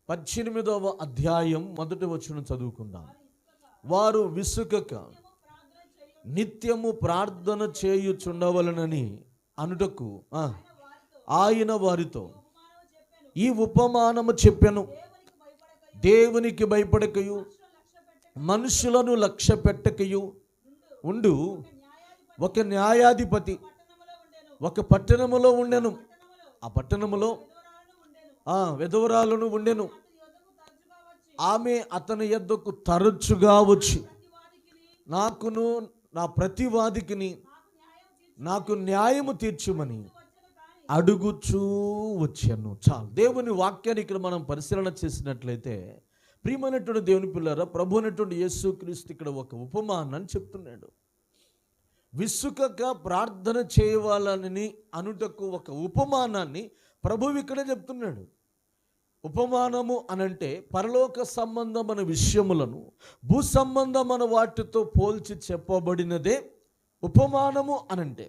18వ అధ్యాయం 1వ వచనం చదువుకుందాం. వారు విసుకక నిత్యము ప్రార్థన చేయుచుండవలనని అనుటకు ఆయన వారితో ఈ ఉపమానము చెప్పెను. దేవునికి భయపడకయు మనుషులను లక్ష్య పెట్టకయు ఉండు ఒక న్యాయాధిపతి ఒక పట్టణములో ఉండెను. ఆ పట్టణములో విధవరాలను ఉండెను. ఆమె అతని యొద్దకు తరచుగా వచ్చి నాకును నా ప్రతివాదికిని నాకు న్యాయము తీర్చుమని అడుగుచూ వచ్చాను. చాలు. దేవుని వాక్యాన్ని ఇక్కడ మనం పరిశీలన చేసినట్లయితే ప్రియమైనటువంటి దేవుని పిల్లరా, ప్రభు అయినటువంటి యేసుక్రీస్తు ఇక్కడ ఒక ఉపమానాన్ని చెప్తున్నాడు. విసుకక ప్రార్థన చేయవాలని అనుటకు ఒక ఉపమానాన్ని ప్రభువు ఇక్కడ చెప్తున్నాడు. ఉపమానము అనంటే పరలోక సంబంధమైన విషయములను భూ సంబంధమైన వాటితో పోల్చి చెప్పబడినదే ఉపమానము అనంటే.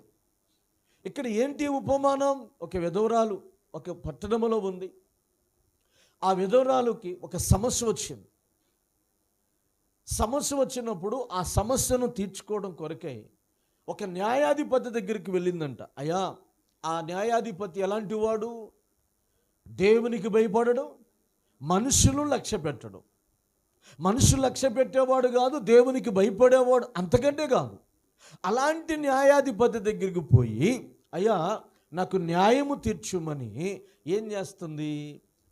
ఇక్కడ ఏంటి ఉపమానం? ఒక విధవరాలు ఒక పట్టణంలో ఉంది. ఆ విధవరాలుకి ఒక సమస్య వచ్చింది. సమస్య వచ్చినప్పుడు ఆ సమస్యను తీర్చుకోవడం కొరకై ఒక న్యాయాధిపతి దగ్గరికి వెళ్ళిందంట. అయ్యా, ఆ న్యాయాధిపతి ఎలాంటి వాడు? దేవునికి భయపడడు, మనుషులు లక్ష్య పెట్టడు. మనుషులు లక్ష్య పెట్టేవాడు కాదు, దేవునికి భయపడేవాడు అంతకంటే కాదు. అలాంటి న్యాయాధిపతి దగ్గరికి పోయి అయ్యా నాకు న్యాయము తీర్చుమని ఏం చేస్తుంది?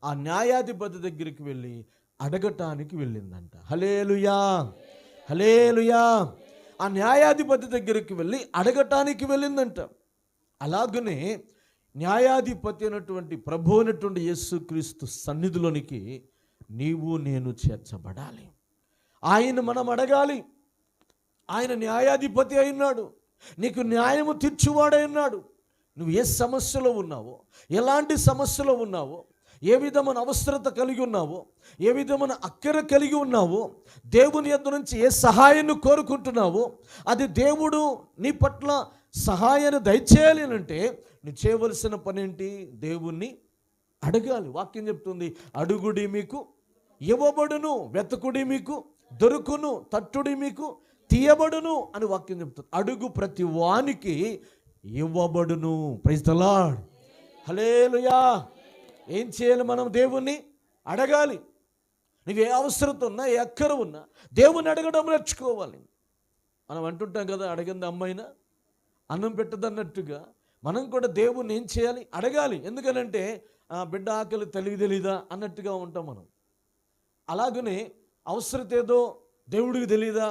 ఆ న్యాయాధిపతి దగ్గరికి వెళ్ళి అడగటానికి వెళ్ళిందంట. హల్లెలూయా, హల్లెలూయా. ఆ న్యాయాధిపతి దగ్గరికి వెళ్ళి అడగటానికి వెళ్ళిందంట. అలాగనే న్యాయాధిపతి అయినటువంటి ప్రభు అయినటువంటి యేసుక్రీస్తు సన్నిధిలోనికి నీవు నేను చేర్చబడాలి. ఆయన మనం అడగాలి. ఆయన న్యాయాధిపతి అయినాడు, నీకు న్యాయము తీర్చువాడై ఉన్నాడు. నువ్వు ఏ సమస్యలో ఉన్నావో, ఎలాంటి సమస్యలో ఉన్నావో, ఏ విధమైన అవసరత కలిగి ఉన్నావో, ఏ విధమైన అక్కర కలిగి ఉన్నావో, దేవుని యొద్ద నుంచి ఏ సహాయాన్ని కోరుకుంటున్నావో, అది దేవుడు నీ పట్ల సహాయాన్ని దయచేయాలి అంటే నువ్వు చేయవలసిన పని ఏంటి? దేవుణ్ణి అడగాలి. వాక్యం చెప్తుంది, అడుగుడి మీకు ఇవ్వబడును, వెతకుడి మీకు దొరుకును, తట్టుడి మీకు తీయబడును అని వాక్యం చెప్తుంది. అడుగు ప్రతి వానికి ఇవ్వబడును. Praise the Lord. హల్లెలూయా. ఏం చేయాలి? మనం దేవుణ్ణి అడగాలి. నువ్వు ఏ అవసరత ఉన్నా, ఏ అక్కర ఉన్నా దేవుణ్ణి అడగడం నేర్చుకోవాలి. మనం అంటుంటాం కదా, అడగంది అమ్మైనా అన్నం పెట్టదన్నట్టుగా మనం కూడా దేవుణ్ణి ఏం చేయాలి? అడగాలి. ఎందుకనంటే బిడ్డ ఆకలి తెలీదా అన్నట్టుగా ఉంటాం మనం. అలాగనే అవసరత ఏదో దేవుడికి తెలీదా,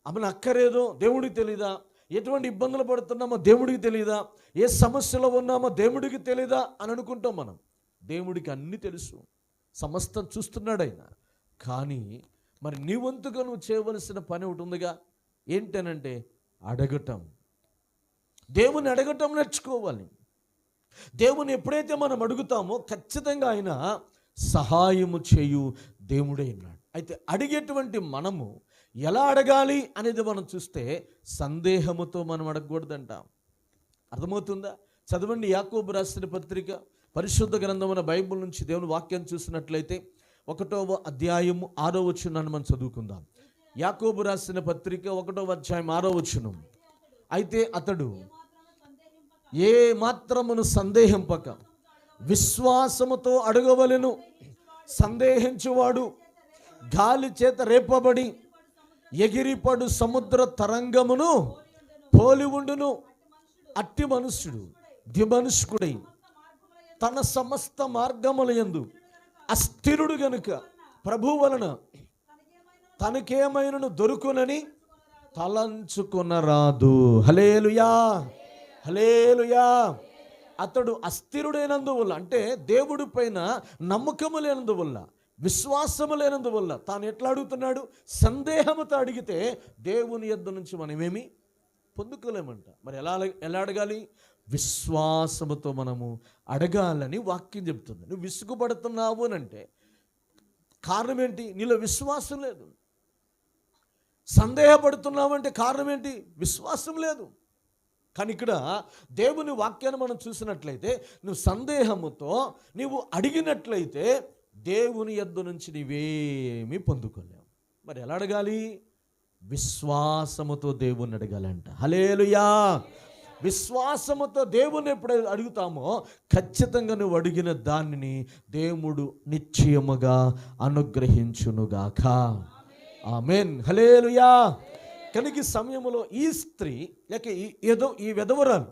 మన అక్కరేదో దేవుడికి తెలీదా, ఎటువంటి ఇబ్బందులు పడుతున్నామో దేవుడికి తెలీదా, ఏ సమస్యలో ఉన్నామో దేవుడికి తెలీదా అని అనుకుంటాం మనం. దేవుడికి అన్నీ తెలుసు, సమస్తం చూస్తున్నాడు ఆయన. కానీ మరి నీ వంతుగా నువ్వు చేయవలసిన పని ఒకటి ఉందిగా. ఏంటనంటే అడగటం. దేవుని అడగటం నేర్చుకోవాలి. దేవుని ఎప్పుడైతే మనం అడుగుతామో ఖచ్చితంగా ఆయన సహాయము చేయు దేవుడే ఉన్నాడు. అయితే అడిగేటువంటి మనము ఎలా అడగాలి అనేది మనం చూస్తే సందేహముతో మనం అడగకూడదంట. అర్థమవుతుందా? చదవండి యాకోబు రాసిన పత్రిక, పరిశుద్ధ గ్రంథమైన బైబిల్ నుంచి దేవుని వాక్యాన్ని చూసినట్లయితే 1వ అధ్యాయము 6వ వచనాన్ని మనం చదువుకుందాం. యాకోబు రాసిన పత్రిక 1వ అధ్యాయం 6వ వచనం. అయితే అతడు ఏ మాత్రమును సందేహింపక విశ్వాసముతో అడగవలెను. సందేహించువాడు గాలి చేత రేపబడి ఎగిరిపడు సముద్ర తరంగమును పోలి ఉండును. అట్టి మనుష్యుడు ద్విమనుష్కుడై తన సమస్త మార్గముల యందు అస్థిరుడు గనుక ప్రభు వలన తనకేమైనను దొరుకునని తలంచుకొనరాదు. హల్లెలూయా, హల్లెలూయా. అతడు అస్థిరుడైనందువల్ల, అంటే దేవుడి పైన నమ్మకము లేనందువల్ల, విశ్వాసము లేనందువల్ల తాను ఎట్లా అడుగుతున్నాడు? సందేహముతో అడిగితే దేవుని యొద్ద నుంచి మనమేమి పొందుకోలేమంట. మరి ఎలా అడగాలి? విశ్వాసముతో మనము అడగాలని వాక్యం చెప్తుంది. నువ్వు విసుగుపడుతున్నావు అని అంటే కారణం ఏంటి? నీలో విశ్వాసం లేదు. సందేహపడుతున్నావు అంటే కారణం ఏంటి? విశ్వాసం లేదు. కానీ ఇక్కడ దేవుని వాక్యాన్ని మనం చూసినట్లయితే నువ్వు సందేహముతో నీవు అడిగినట్లయితే దేవుని యొద్ద నుంచి నీవేమీ పొందుకోలేవు. మరి ఎలా అడగాలి? విశ్వాసముతో దేవుని అడగాలంట. హల్లెలూయా. విశ్వాసముతో దేవుని ఎప్పుడైతే అడుగుతామో ఖచ్చితంగా నువ్వు అడిగిన దానిని దేవుడు నిశ్చయముగా అనుగ్రహించునుగాక. ఆమేన్. హల్లెలూయా. కనుక ఈ సమయంలో ఈ స్త్రీ లేక ఈ విధవరాలు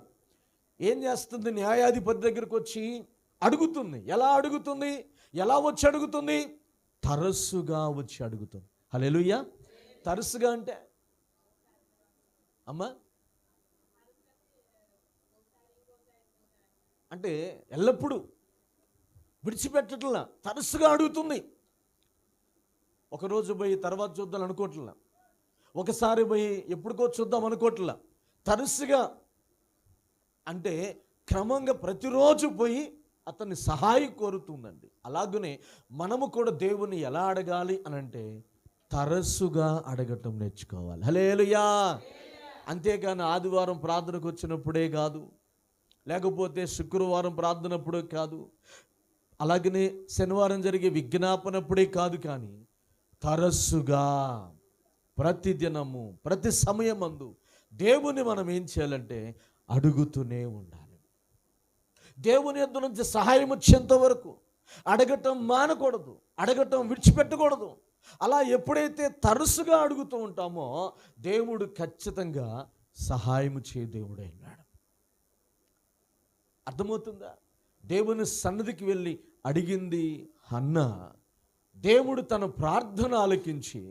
ఏం చేస్తుంది? న్యాయాధిపతి దగ్గరికి వచ్చి అడుగుతుంది. ఎలా అడుగుతుంది? ఎలా వచ్చి అడుగుతుంది? తరచుగా వచ్చి అడుగుతుంది. హల్లెలూయా. తరచుగా అంటే అమ్మా అంటే ఎల్లప్పుడూ విడిచిపెట్టట్లా, తరచుగా అడుగుతుంది. ఒకరోజు పోయి తర్వాత చూద్దాం అనుకోవట్లా, ఒకసారి పోయి ఎప్పుడుకో చూద్దాం అనుకోవట్లా, తరచుగా అంటే క్రమంగా ప్రతిరోజు పోయి అతన్ని సహాయం కోరుతుందండి. అలాగనే మనము కూడా దేవుని ఎలా అడగాలి అని అంటే తరచుగా అడగటం నేర్చుకోవాలి. హల్లెలూయా. అంతేకాని ఆదివారం ప్రార్థనకు వచ్చినప్పుడే కాదు, లేకపోతే శుక్రవారం ప్రార్థనప్పుడే కాదు, అలాగనే శనివారం జరిగే విజ్ఞాపనప్పుడే కాదు, కానీ తరచుగా ప్రతిదినము ప్రతి సమయమందు దేవుని మనం ఏం చేయాలంటే అడుగుతూనే ఉండాలి. దేవుని యొద్ద నుంచి సహాయం వచ్చేంత వరకు అడగటం మానకూడదు, అడగటం విడిచిపెట్టకూడదు. అలా ఎప్పుడైతే తరచుగా అడుగుతూ ఉంటామో దేవుడు ఖచ్చితంగా సహాయం చేయ దేవుడే ఉన్నాడు. అర్థమవుతుందా? దేవుని సన్నిధికి వెళ్ళి అడిగింది హన్నా. దేవుడు తన ప్రార్థన ఆలకించి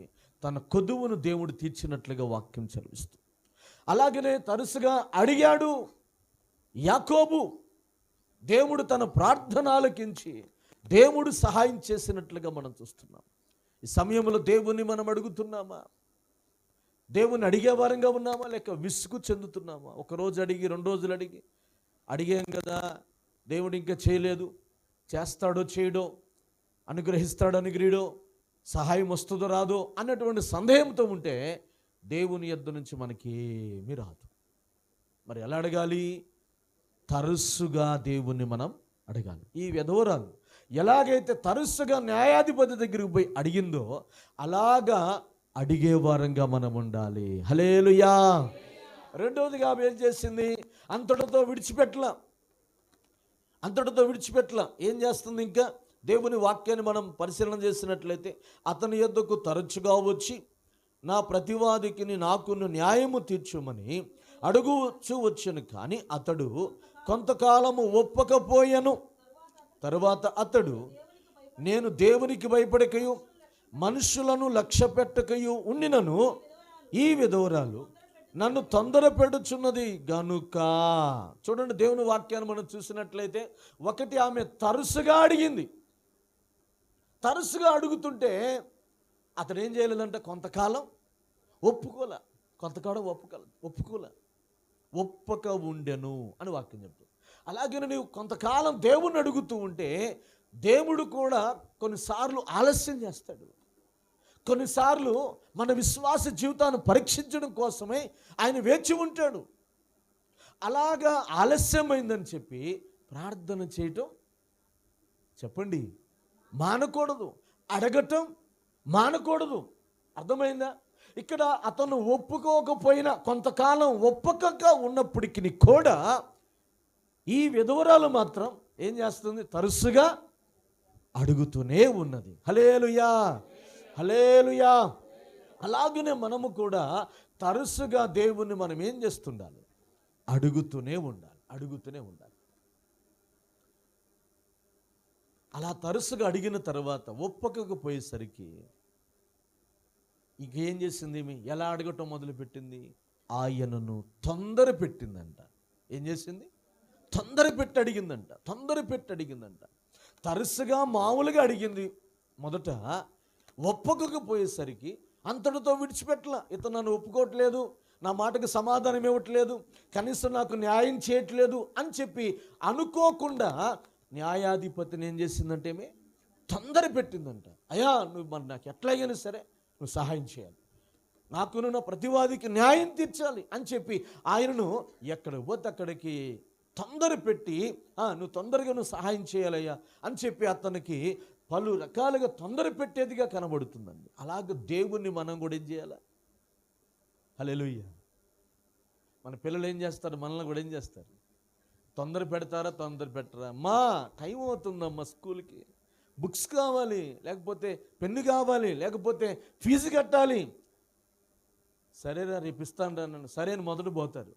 తన కొదువును దేవుడు తీర్చినట్లుగా వాక్యం చదివిస్తుంది. అలాగనే తరచుగా అడిగాడు యాకోబు. దేవుడు తన ప్రార్థన ఆలకించి దేవుడు సహాయం చేసినట్లుగా మనం చూస్తున్నాం. ఈ సమయంలో దేవుని మనం అడుగుతున్నామా? దేవుని అడిగే వారంగా ఉన్నామా, లేక విసుగు చెందుతున్నామా? ఒకరోజు అడిగి 2 రోజులు అడిగాం కదా, దేవుడు ఇంకా చేయలేదు, చేస్తాడో చేయడో, అనుగ్రహిస్తాడో అనుగ్రహీడో, సహాయం వస్తుందో రాదో అన్నటువంటి సందేహంతో ఉంటే దేవుని యొద్ద నుంచి మనకేమీ రాదు. మరి ఎలా అడగాలి? తరస్సుగా దేవుణ్ణి మనం అడగాలి. ఈ విధవరాలు ఎలాగైతే తరస్సుగా న్యాయాధిపతి దగ్గరికి పోయి అడిగిందో అలాగా అడిగే వారంగా మనం ఉండాలి. హల్లెలూయా. రెండవదిగా ఆమె ఏం చేసింది? అంతటితో విడిచిపెట్టల. ఏం చేస్తుంది? ఇంకా దేవుని వాక్యాన్ని మనం పరిశీలన చేసినట్లయితే, అతని యొద్దకు తరచుగా వచ్చి నా ప్రతివాదికి నాకును న్యాయము తీర్చుమని అడుగుచూ వచ్చాను. కానీ అతడు కొంతకాలము ఒప్పకపోయాను. తరువాత అతడు, నేను దేవునికి భయపడకయు మనుషులను లక్ష్య పెట్టకయు ఉండినను ఈ విధవరాలు నన్ను తొందర పెడుచున్నది గనుక. చూడండి, దేవుని వాక్యాన్ని మనం చూసినట్లయితే, ఒకటి ఆమె తరచుగా అడిగింది. తరచుగా అడుగుతుంటే అతడు ఏం చేయలేదంటే కొంతకాలం ఒప్పుకోలే. ఒప్పక ఉండెను అని వాక్యం చెప్తుంది. అలాగే నీవు కొంతకాలం దేవుణ్ణి అడుగుతూ ఉంటే దేవుడు కూడా కొన్నిసార్లు ఆలస్యం చేస్తాడు. కొన్నిసార్లు మన విశ్వాస జీవితాన్ని పరీక్షించడం కోసమే ఆయన వేచి ఉంటాడు. అలాగా ఆలస్యమైందని చెప్పి ప్రార్థన చేయటం చెప్పండి మానకూడదు. అడగటం మానకూడదు. అర్థమైందా? ఇక్కడ అతను ఒప్పుకోకపోయినా, కొంతకాలం ఒప్పక ఉన్నప్పటికీ కూడా ఈ విధవరాలు మాత్రం ఏం చేస్తుంది? తరచుగా అడుగుతూనే ఉన్నది. హల్లెలూయా, హల్లెలూయా. అలాగనే మనము కూడా తరచుగా దేవుణ్ణి మనం ఏం చేస్తుండాలి? అడుగుతూనే ఉండాలి. అలా తరచుగా అడిగిన తర్వాత ఒప్పకపోయేసరికి ఇంకేం చేసింది? ఎలా అడగటం మొదలుపెట్టింది? ఆయనను తొందర పెట్టిందంట. ఏం చేసింది? తొందర పెట్టి అడిగిందంట. తరచుగా మామూలుగా అడిగింది మొదట. ఒప్పకపోయేసరికి అంతటితో విడిచిపెట్టల. ఇతను నన్ను ఒప్పుకోవట్లేదు, నా మాటకు సమాధానం ఇవ్వట్లేదు, కనీసం నాకు న్యాయం చేయట్లేదు అని చెప్పి అనుకోకుండా న్యాయాధిపతిని ఏం చేసిందంటే తొందర పెట్టిందంట. అయ్యా, నువ్వు మరి నాకు ఎట్లాగైనా సరే నువ్వు సహాయం చేయాలి, నాకును నా ప్రతివాదికి న్యాయం తీర్చాలి అని చెప్పి ఆయనను ఎక్కడ పోతే అక్కడికి తొందర పెట్టి, నువ్వు తొందరగా సహాయం చేయాలయ్యా అని చెప్పి అతనికి పలు రకాలుగా తొందర పెట్టేదిగా కనబడుతుందండి. అలాగే దేవుణ్ణి మనం కూడా ఏం చేయాలి? హల్లెలూయా. మన పిల్లలు ఏం చేస్తారు? మనల్ని కూడా ఏం చేస్తారు? తొందర పెడతారా, తొందర పెట్టరా? అమ్మా టైం అవుతుందమ్మా, స్కూల్కి బుక్స్ కావాలి, లేకపోతే పెన్ను కావాలి, లేకపోతే ఫీజు కట్టాలి. సరేరా రేపు ఇస్తాను రా నన్ను. సరే అని మొదట పోతారు.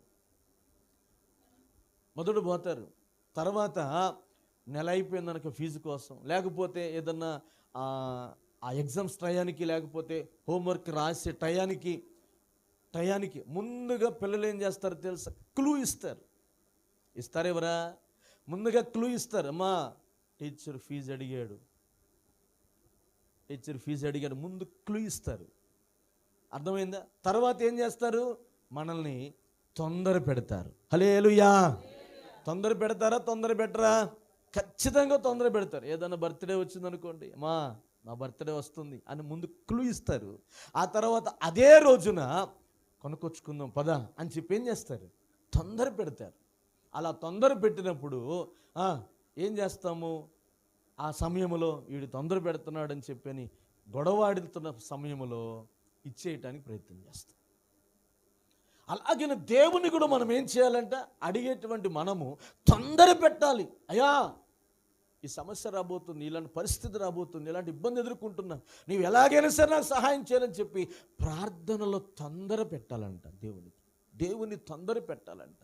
తర్వాత నెల అయిపోయిందనక ఫీజు కోసం, లేకపోతే ఏదన్నా ఆ ఎగ్జామ్స్ టయానికి, లేకపోతే హోంవర్క్ రాసే టయానికి ముందుగా పిల్లలు ఏం చేస్తారు తెలుసా? క్లూ ఇస్తారెవరా? ముందుగా క్లూ ఇస్తారు. అమ్మా టీచర్ ఫీజు అడిగాడు, ముందు క్లూ ఇస్తారు. అర్థమైందా? తర్వాత ఏం చేస్తారు? మనల్ని తొందర పెడతారు. హల్లెలూయా. తొందర పెడతారా, తొందర పెట్టరా? ఖచ్చితంగా తొందర పెడతారు. ఏదైనా బర్త్డే వచ్చిందనుకోండి, అమ్మా నా బర్త్డే వస్తుంది అని ముందు క్లూ ఇస్తారు. ఆ తర్వాత అదే రోజున కొనుక్కొచ్చుకుందాం పదా అని చెప్పి ఏం చేస్తారు? తొందర పెడతారు. అలా తొందర పెట్టినప్పుడు ఏం చేస్తాము? ఆ సమయంలో వీడు తొందర పెడుతున్నాడని చెప్పని గొడవాడుతున్న సమయంలో ఇచ్చేయటానికి ప్రయత్నం చేస్తాం. అలాగే దేవుని కూడా మనం ఏం చేయాలంటే, అడిగేటువంటి మనము తొందర పెట్టాలి. అయ్యా ఈ సమస్య రాబోతుంది, ఇలాంటి పరిస్థితి రాబోతుంది, ఇలాంటి ఇబ్బంది ఎదుర్కొంటున్నా, నీవు ఎలాగైనా సరే నాకు సహాయం చేయాలని చెప్పి ప్రార్థనలో తొందర పెట్టాలంట. దేవుని తొందర పెట్టాలంట.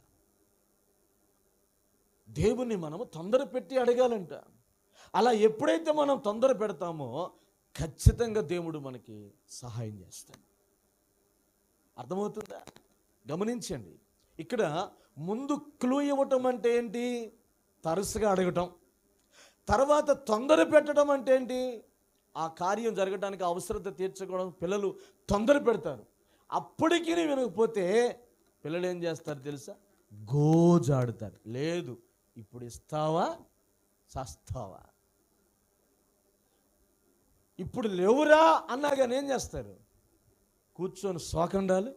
దేవుని మనము తొందర పెట్టి అడగాలంట. అలా ఎప్పుడైతే మనం తొందర పెడతామో ఖచ్చితంగా దేవుడు మనకి సహాయం చేస్తాడు. అర్థమవుతుందా? గమనించండి, ఇక్కడ ముందు క్లూ ఇవ్వటం అంటే ఏంటి? తరచుగా అడగటం. తర్వాత తొందర పెట్టడం అంటే ఏంటి? ఆ కార్యం జరగడానికి అవసరత తీర్చుకోవడం. పిల్లలు తొందర పెడతారు, అప్పటికీ వినకపోతే పిల్లలు ఏం చేస్తారు తెలుసా? గోజాడుతారు. లేదు ఇప్పుడు ఇస్తావా చస్తావా ఇప్పుడు లేవురా అన్నా కానీ ఏం చేస్తారు? కూర్చొని శోకండాలు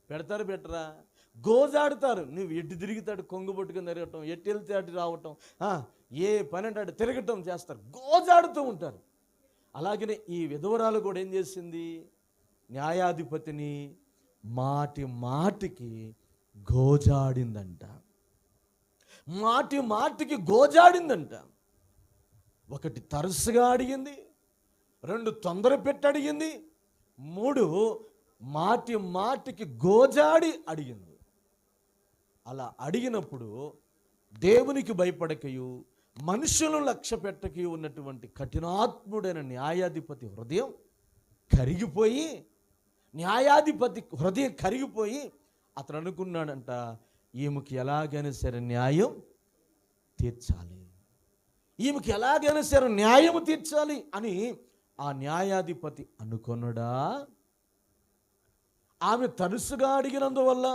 పెడతారు, పెట్టరా? గోజాడుతారు. నువ్వు ఎటు తిరుగుతాడు కొంగు పట్టుకుని తిరగటం, ఎటు వెళ్తే అటు రావటం, ఏ పని అంటే అటు తిరగటం చేస్తారు, గోజాడుతూ ఉంటారు. అలాగనే ఈ విధవరాలు కూడా ఏం చేసింది? న్యాయాధిపతిని మాటి మాటికి గోజాడిందంట. మాటి మాటికి గోజాడిందంట. ఒకటి తరచుగా అడిగింది, 2 తొందర పెట్టి అడిగింది, 3 మాటి మాటికి గోజాడి అడిగింది. అలా అడిగినప్పుడు దేవునికి భయపడకయు మనుషులను లక్ష్య పెట్టకయు ఉన్నటువంటి కఠినాత్ముడైన న్యాయాధిపతి హృదయం కరిగిపోయి, అతను అనుకున్నాడంట, ఈమెకి ఎలాగైనా సరే న్యాయం తీర్చాలి, ఈమెకి ఎలాగైనా సరే న్యాయం తీర్చాలి అని ఆ న్యాయాధిపతి అనుకొనడా? ఆమె తరచుగా అడిగినందువల్ల,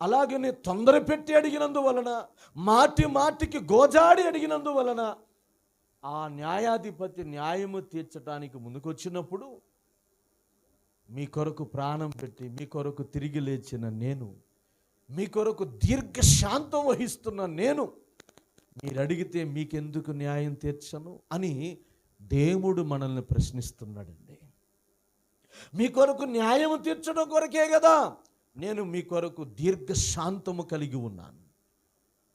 అలాగనే తొందర పెట్టి అడిగినందువలన, మాటి మాటికి గోజాడి అడిగినందువలన ఆ న్యాయాధిపతి న్యాయము తీర్చడానికి ముందుకొచ్చినప్పుడు, మీ కొరకు ప్రాణం పెట్టి మీ కొరకు తిరిగి లేచిన నేను, మీ కొరకు దీర్ఘశాంతం వహిస్తున్న నేను, మీరు అడిగితే మీకెందుకు న్యాయం తీర్చను అని దేవుడు మనల్ని ప్రశ్నిస్తున్నాడండి. మీ కొరకు న్యాయం తీర్చడం కొరకే కదా నేను మీ కొరకు దీర్ఘశాంతము కలిగి ఉన్నాను.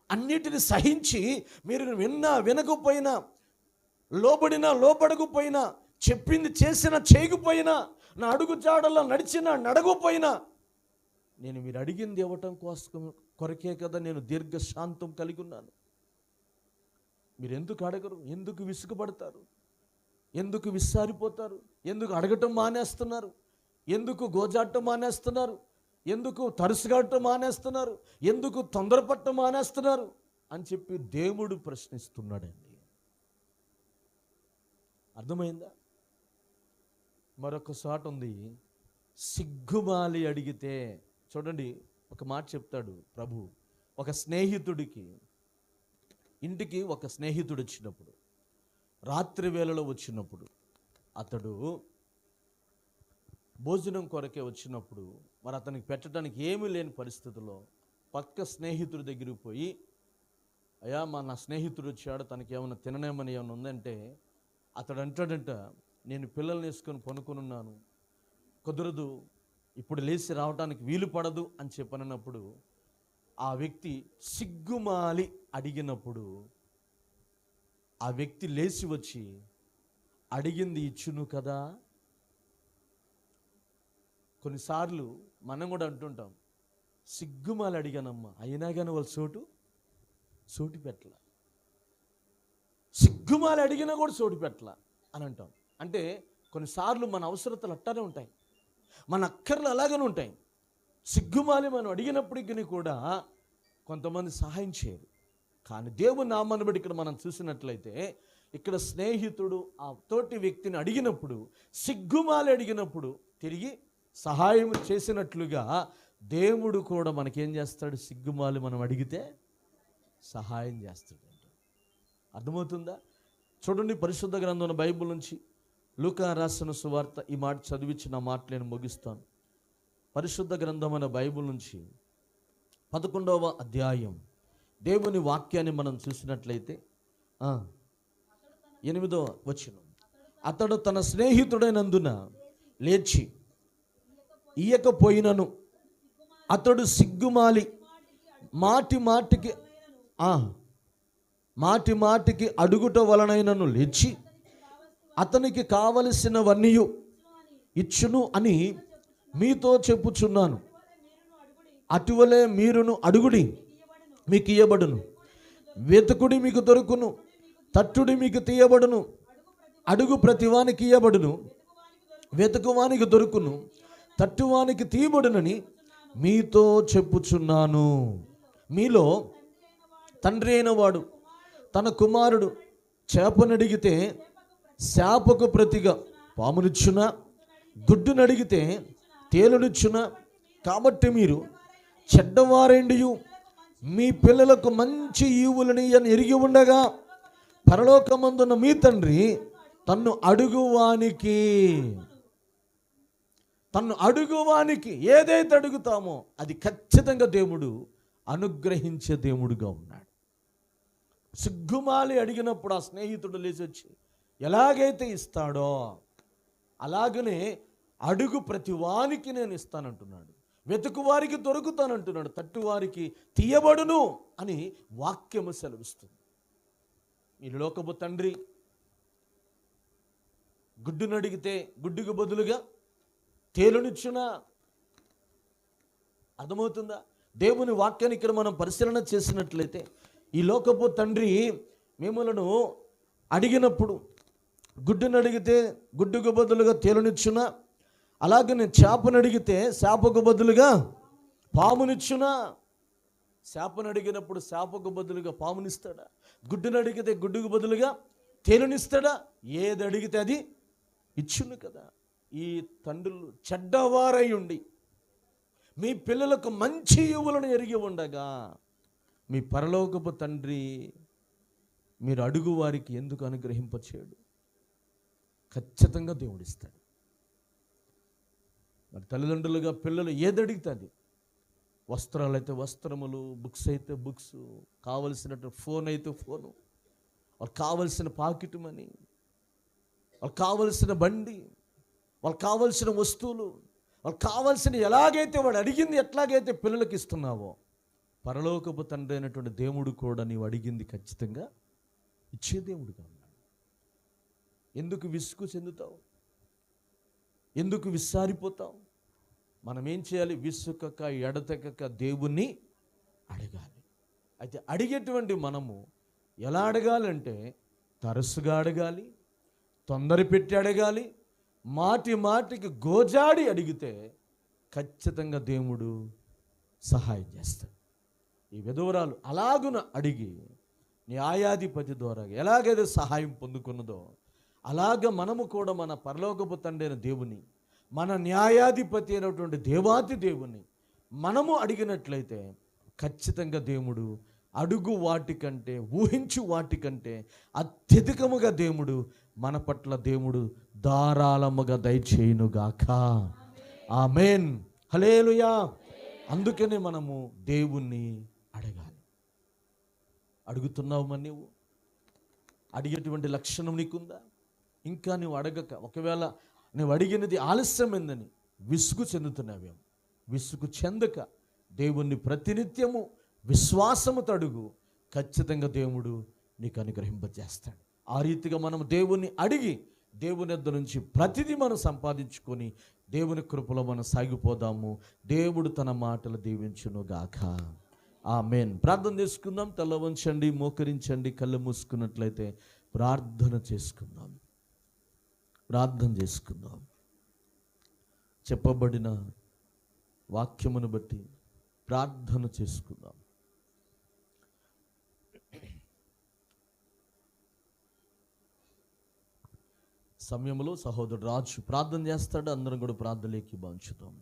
అన్నిటిని సహించి మీరు విన్నా వినకపోయినా, లోబడినా లోబడకపోయినా, చెప్పింది చేసినా చేయకపోయినా, నా అడుగు జాడల్లో నడిచినా నడగకపోయినా, నేను మీరు అడిగింది ఇవ్వటం కోసం కొరకే కదా నేను దీర్ఘశాంతం కలిగి ఉన్నాను. మీరు ఎందుకు అడగరు? ఎందుకు విసుగుపడతారు? ఎందుకు విస్సారిపోతారు? ఎందుకు అడగటం మానేస్తున్నారు? ఎందుకు గోజాటం మానేస్తున్నారు? ఎందుకు తరుసుగాటం మానేస్తున్నారు? ఎందుకు తొందరపడటం మానేస్తున్నారు అని చెప్పి దేవుడు ప్రశ్నిస్తున్నాడండి. అర్థమైందా? మరొక చోట ఉంది, సిగ్గుమాలి అడిగితే. చూడండి, ఒక మాట చెప్తాడు ప్రభు. ఒక స్నేహితుడికి ఇంటికి ఒక స్నేహితుడు వచ్చినప్పుడు, రాత్రి వేళలో వచ్చినప్పుడు, అతడు భోజనం కొరకే వచ్చినప్పుడు, మరి అతనికి పెట్టడానికి ఏమీ లేని పరిస్థితుల్లో పక్క స్నేహితుడి దగ్గరికి పోయి, అయ్యా నా స్నేహితుడు వచ్చాడు, తనకి ఏమైనా తిననేమని ఏమైనా ఉందంటే, అతడు అంటాడంట, నేను పిల్లల్ని వేసుకొని పనుకొనున్నాను, కుదరదు, ఇప్పుడు లేచి రావడానికి వీలు పడదు అని చెప్పనప్పుడు, ఆ వ్యక్తి సిగ్గుమాలి అడిగినప్పుడు ఆ వ్యక్తి లేచి వచ్చి అడిగింది ఇచ్చును కదా. కొన్నిసార్లు మనం కూడా అంటుంటాం, సిగ్గుమాలి అడిగానమ్మా, అయినా కానీ వాళ్ళు చోటు పెట్టల, సిగ్గుమాలి అడిగినా కూడా చోటు పెట్టల అని అంటాం. అంటే కొన్నిసార్లు మన అవసరతలు అట్టానే ఉంటాయి, మన అక్కర్లు అలాగనే ఉంటాయి. సిగ్గుమాలి మనం అడిగినప్పటికీ కూడా కొంతమంది సహాయం చేయరు. కానీ దేవుని నామాన్ని బట్టి ఇక్కడ మనం చూసినట్లయితే, ఇక్కడ స్నేహితుడు ఆ తోటి వ్యక్తిని అడిగినప్పుడు, సిగ్గుమాలి అడిగినప్పుడు తిరిగి సహాయం చేసినట్లుగా దేవుడు కూడా మనకేం చేస్తాడు? సిగ్గుమాలి మనం అడిగితే సహాయం చేస్తాడు. అర్థమవుతుందా? చూడండి, పరిశుద్ధ గ్రంథం బైబిల్ నుంచి లూకా రాసిన సువార్త, ఈ మాట చదివించిన మాటలు నేను ముగిస్తాను. పరిశుద్ధ గ్రంథమైన బైబిల్ నుంచి 11వ అధ్యాయం దేవుని వాక్యాన్ని మనం చూసినట్లయితే 8వ వచనం, అతడు తన స్నేహితుడైనందున లేచి ఇయ్యకపోయినను అతడు సిగ్గుమాలి మాటి మాటికి అడుగుట వలనైనను లేచి అతనికి కావలసినవన్నీ ఇచ్చును అని మీతో చెప్పుచున్నాను. అటువలే మీరును అడుగుడి, మీకు ఇయ్యబడును, వెతుకుడి మీకు దొరుకును, తట్టుడి మీకు తీయబడును, అడుగు ప్రతివానికి ఇయ్యబడును, వెతుకువానికి దొరుకును, తట్టువానికి తీయబడునని మీతో చెప్పుచున్నాను. మీలో తండ్రి అయిన వాడు తన కుమారుడు చేపనడిగితే శాపకు ప్రతిగా పామునిచ్చునా? గుడ్డునడిగితే తేలునిచ్చునా? కాబట్టి మీరు చెడ్డవారేండియు మీ పిల్లలకు మంచి ఈవులని ఎరిగి ఉండగా పరలోకమందున్న మీ తండ్రి తన్ను అడుగువానికి ఏదైతే అడుగుతామో అది ఖచ్చితంగా దేవుడు అనుగ్రహించే దేవుడుగా ఉన్నాడు. సిగ్గుమాలి అడిగినప్పుడు ఆ స్నేహితుడు లేచి వచ్చి ఎలాగైతే ఇస్తాడో అలాగనే అడుగు ప్రతి వానికి నేను ఇస్తానంటున్నాడు. వెతుకు వారికి దొరుకుతానంటున్నాడు, తట్టువారికి తీయబడును అని వాక్యము సెలవిస్తుంది. ఈ లోకపు తండ్రి గుడ్డును అడిగితే గుడ్డుకు బదులుగా తేలునిచ్చునా? అర్థమవుతుందా? దేవుని వాక్యాన్ని ఇక్కడ మనం పరిశీలన చేసినట్లయితే ఈ లోకపు తండ్రి మిమ్మలను అడిగినప్పుడు గుడ్డును అడిగితే గుడ్డుకు బదులుగా తేలునిచ్చునా? అలాగనే చేపను అడిగితే చేపకు బదులుగా పామునిచ్చునా? చేపను అడిగినప్పుడు చేపకు బదులుగా పామునిస్తాడా? గుడ్డును అడిగితే గుడ్డుకు బదులుగా తేలునిస్తాడా? ఏది అడిగితే అది ఇచ్చును కదా. ఈ తండ్రులు చెడ్డవారై ఉండి మీ పిల్లలకు మంచి యువులను ఎరిగి ఉండగా మీ పరలోకపు తండ్రి మీరు అడుగు వారికి ఎందుకు అనుగ్రహింపచేయడు? ఖచ్చితంగా దేవుడిస్తాడు. మరి తల్లిదండ్రులుగా పిల్లలు ఏది అడిగితే అది, వస్త్రాలు అయితే వస్త్రములు, బుక్స్ అయితే బుక్స్, కావలసినట్టు ఫోన్ అయితే ఫోను, వాళ్ళకి కావలసిన పాకెట్ మనీ, వాళ్ళకి కావలసిన బండి, వాళ్ళకి కావలసిన వస్తువులు, వాళ్ళకి కావలసిన ఎలాగైతే వాడు అడిగింది ఎట్లాగైతే పిల్లలకి ఇస్తున్నావో పరలోకపు తండ్రి అయినటువంటి దేవుడు కూడా నీవు అడిగింది ఖచ్చితంగా ఇచ్చే దేవుడుగా ఉన్నాడు. ఎందుకు విసుగు చెందుతావు? ఎందుకు విస్సారిపోతావు? మనం ఏం చేయాలి? విసుకక ఎడతెగక దేవుణ్ణి అడగాలి. అయితే అడిగేటువంటి మనము ఎలా అడగాలంటే తరచుగా అడగాలి, తొందర పెట్టి అడగాలి, మాటి మాటికి గోజాడి అడిగితే ఖచ్చితంగా దేవుడు సహాయం చేస్తాడు. ఈ విధవరాలు అలాగున అడిగి న్యాయాధిపతి ద్వారా ఎలాగైతే సహాయం పొందుకున్నదో అలాగ మనము కూడా మన పరలోకపు తండ్రి అయిన దేవుని, మన న్యాయాధిపతి అయినటువంటి దేవాతి దేవుని మనము అడిగినట్లయితే ఖచ్చితంగా దేవుడు అడుగు వాటికంటే, ఊహించు వాటికంటే అత్యధికముగా దేవుడు మన పట్ల దేవుడు ధారాళముగా దయచేయునుగాక. ఆమేన్, హల్లెలూయా. అందుకనే మనము దేవుణ్ణి అడగాలి. అడుగుతున్నావు మరి నువ్వు? అడిగేటువంటి లక్షణం నీకుందా? ఇంకా నువ్వు అడగక ఒకవేళ నువ్వు అడిగినది ఆలస్యమైందని విసుగు చెందుతున్నావేమో. విసుగు చెందక దేవుణ్ణి ప్రతినిత్యము విశ్వాసముతో అడుగు, ఖచ్చితంగా దేవుడు నీకు అనుగ్రహింపజేస్తాడు. ఆ రీతిగా మనం దేవుణ్ణి అడిగి దేవుని యొద్ద నుంచి ప్రతిదీ మనం సంపాదించుకొని దేవుని కృపలో మనం సాగిపోదాము. దేవుడు తన మాటలు దీవించునుగాక. ఆమేన్. ప్రార్థన చేసుకుందాం. తల వంచండి, మోకరించండి, కళ్ళు మూసుకున్నట్లయితే ప్రార్థన చేసుకుందాం. చెప్పబడిన వాక్యమును బట్టి ప్రార్థన చేసుకుందాం. సమయంలో సహోదరుడు రాజు ప్రార్థన చేస్తాడు. అందరం కూడా ప్రార్థనలోకి భావించుదాం.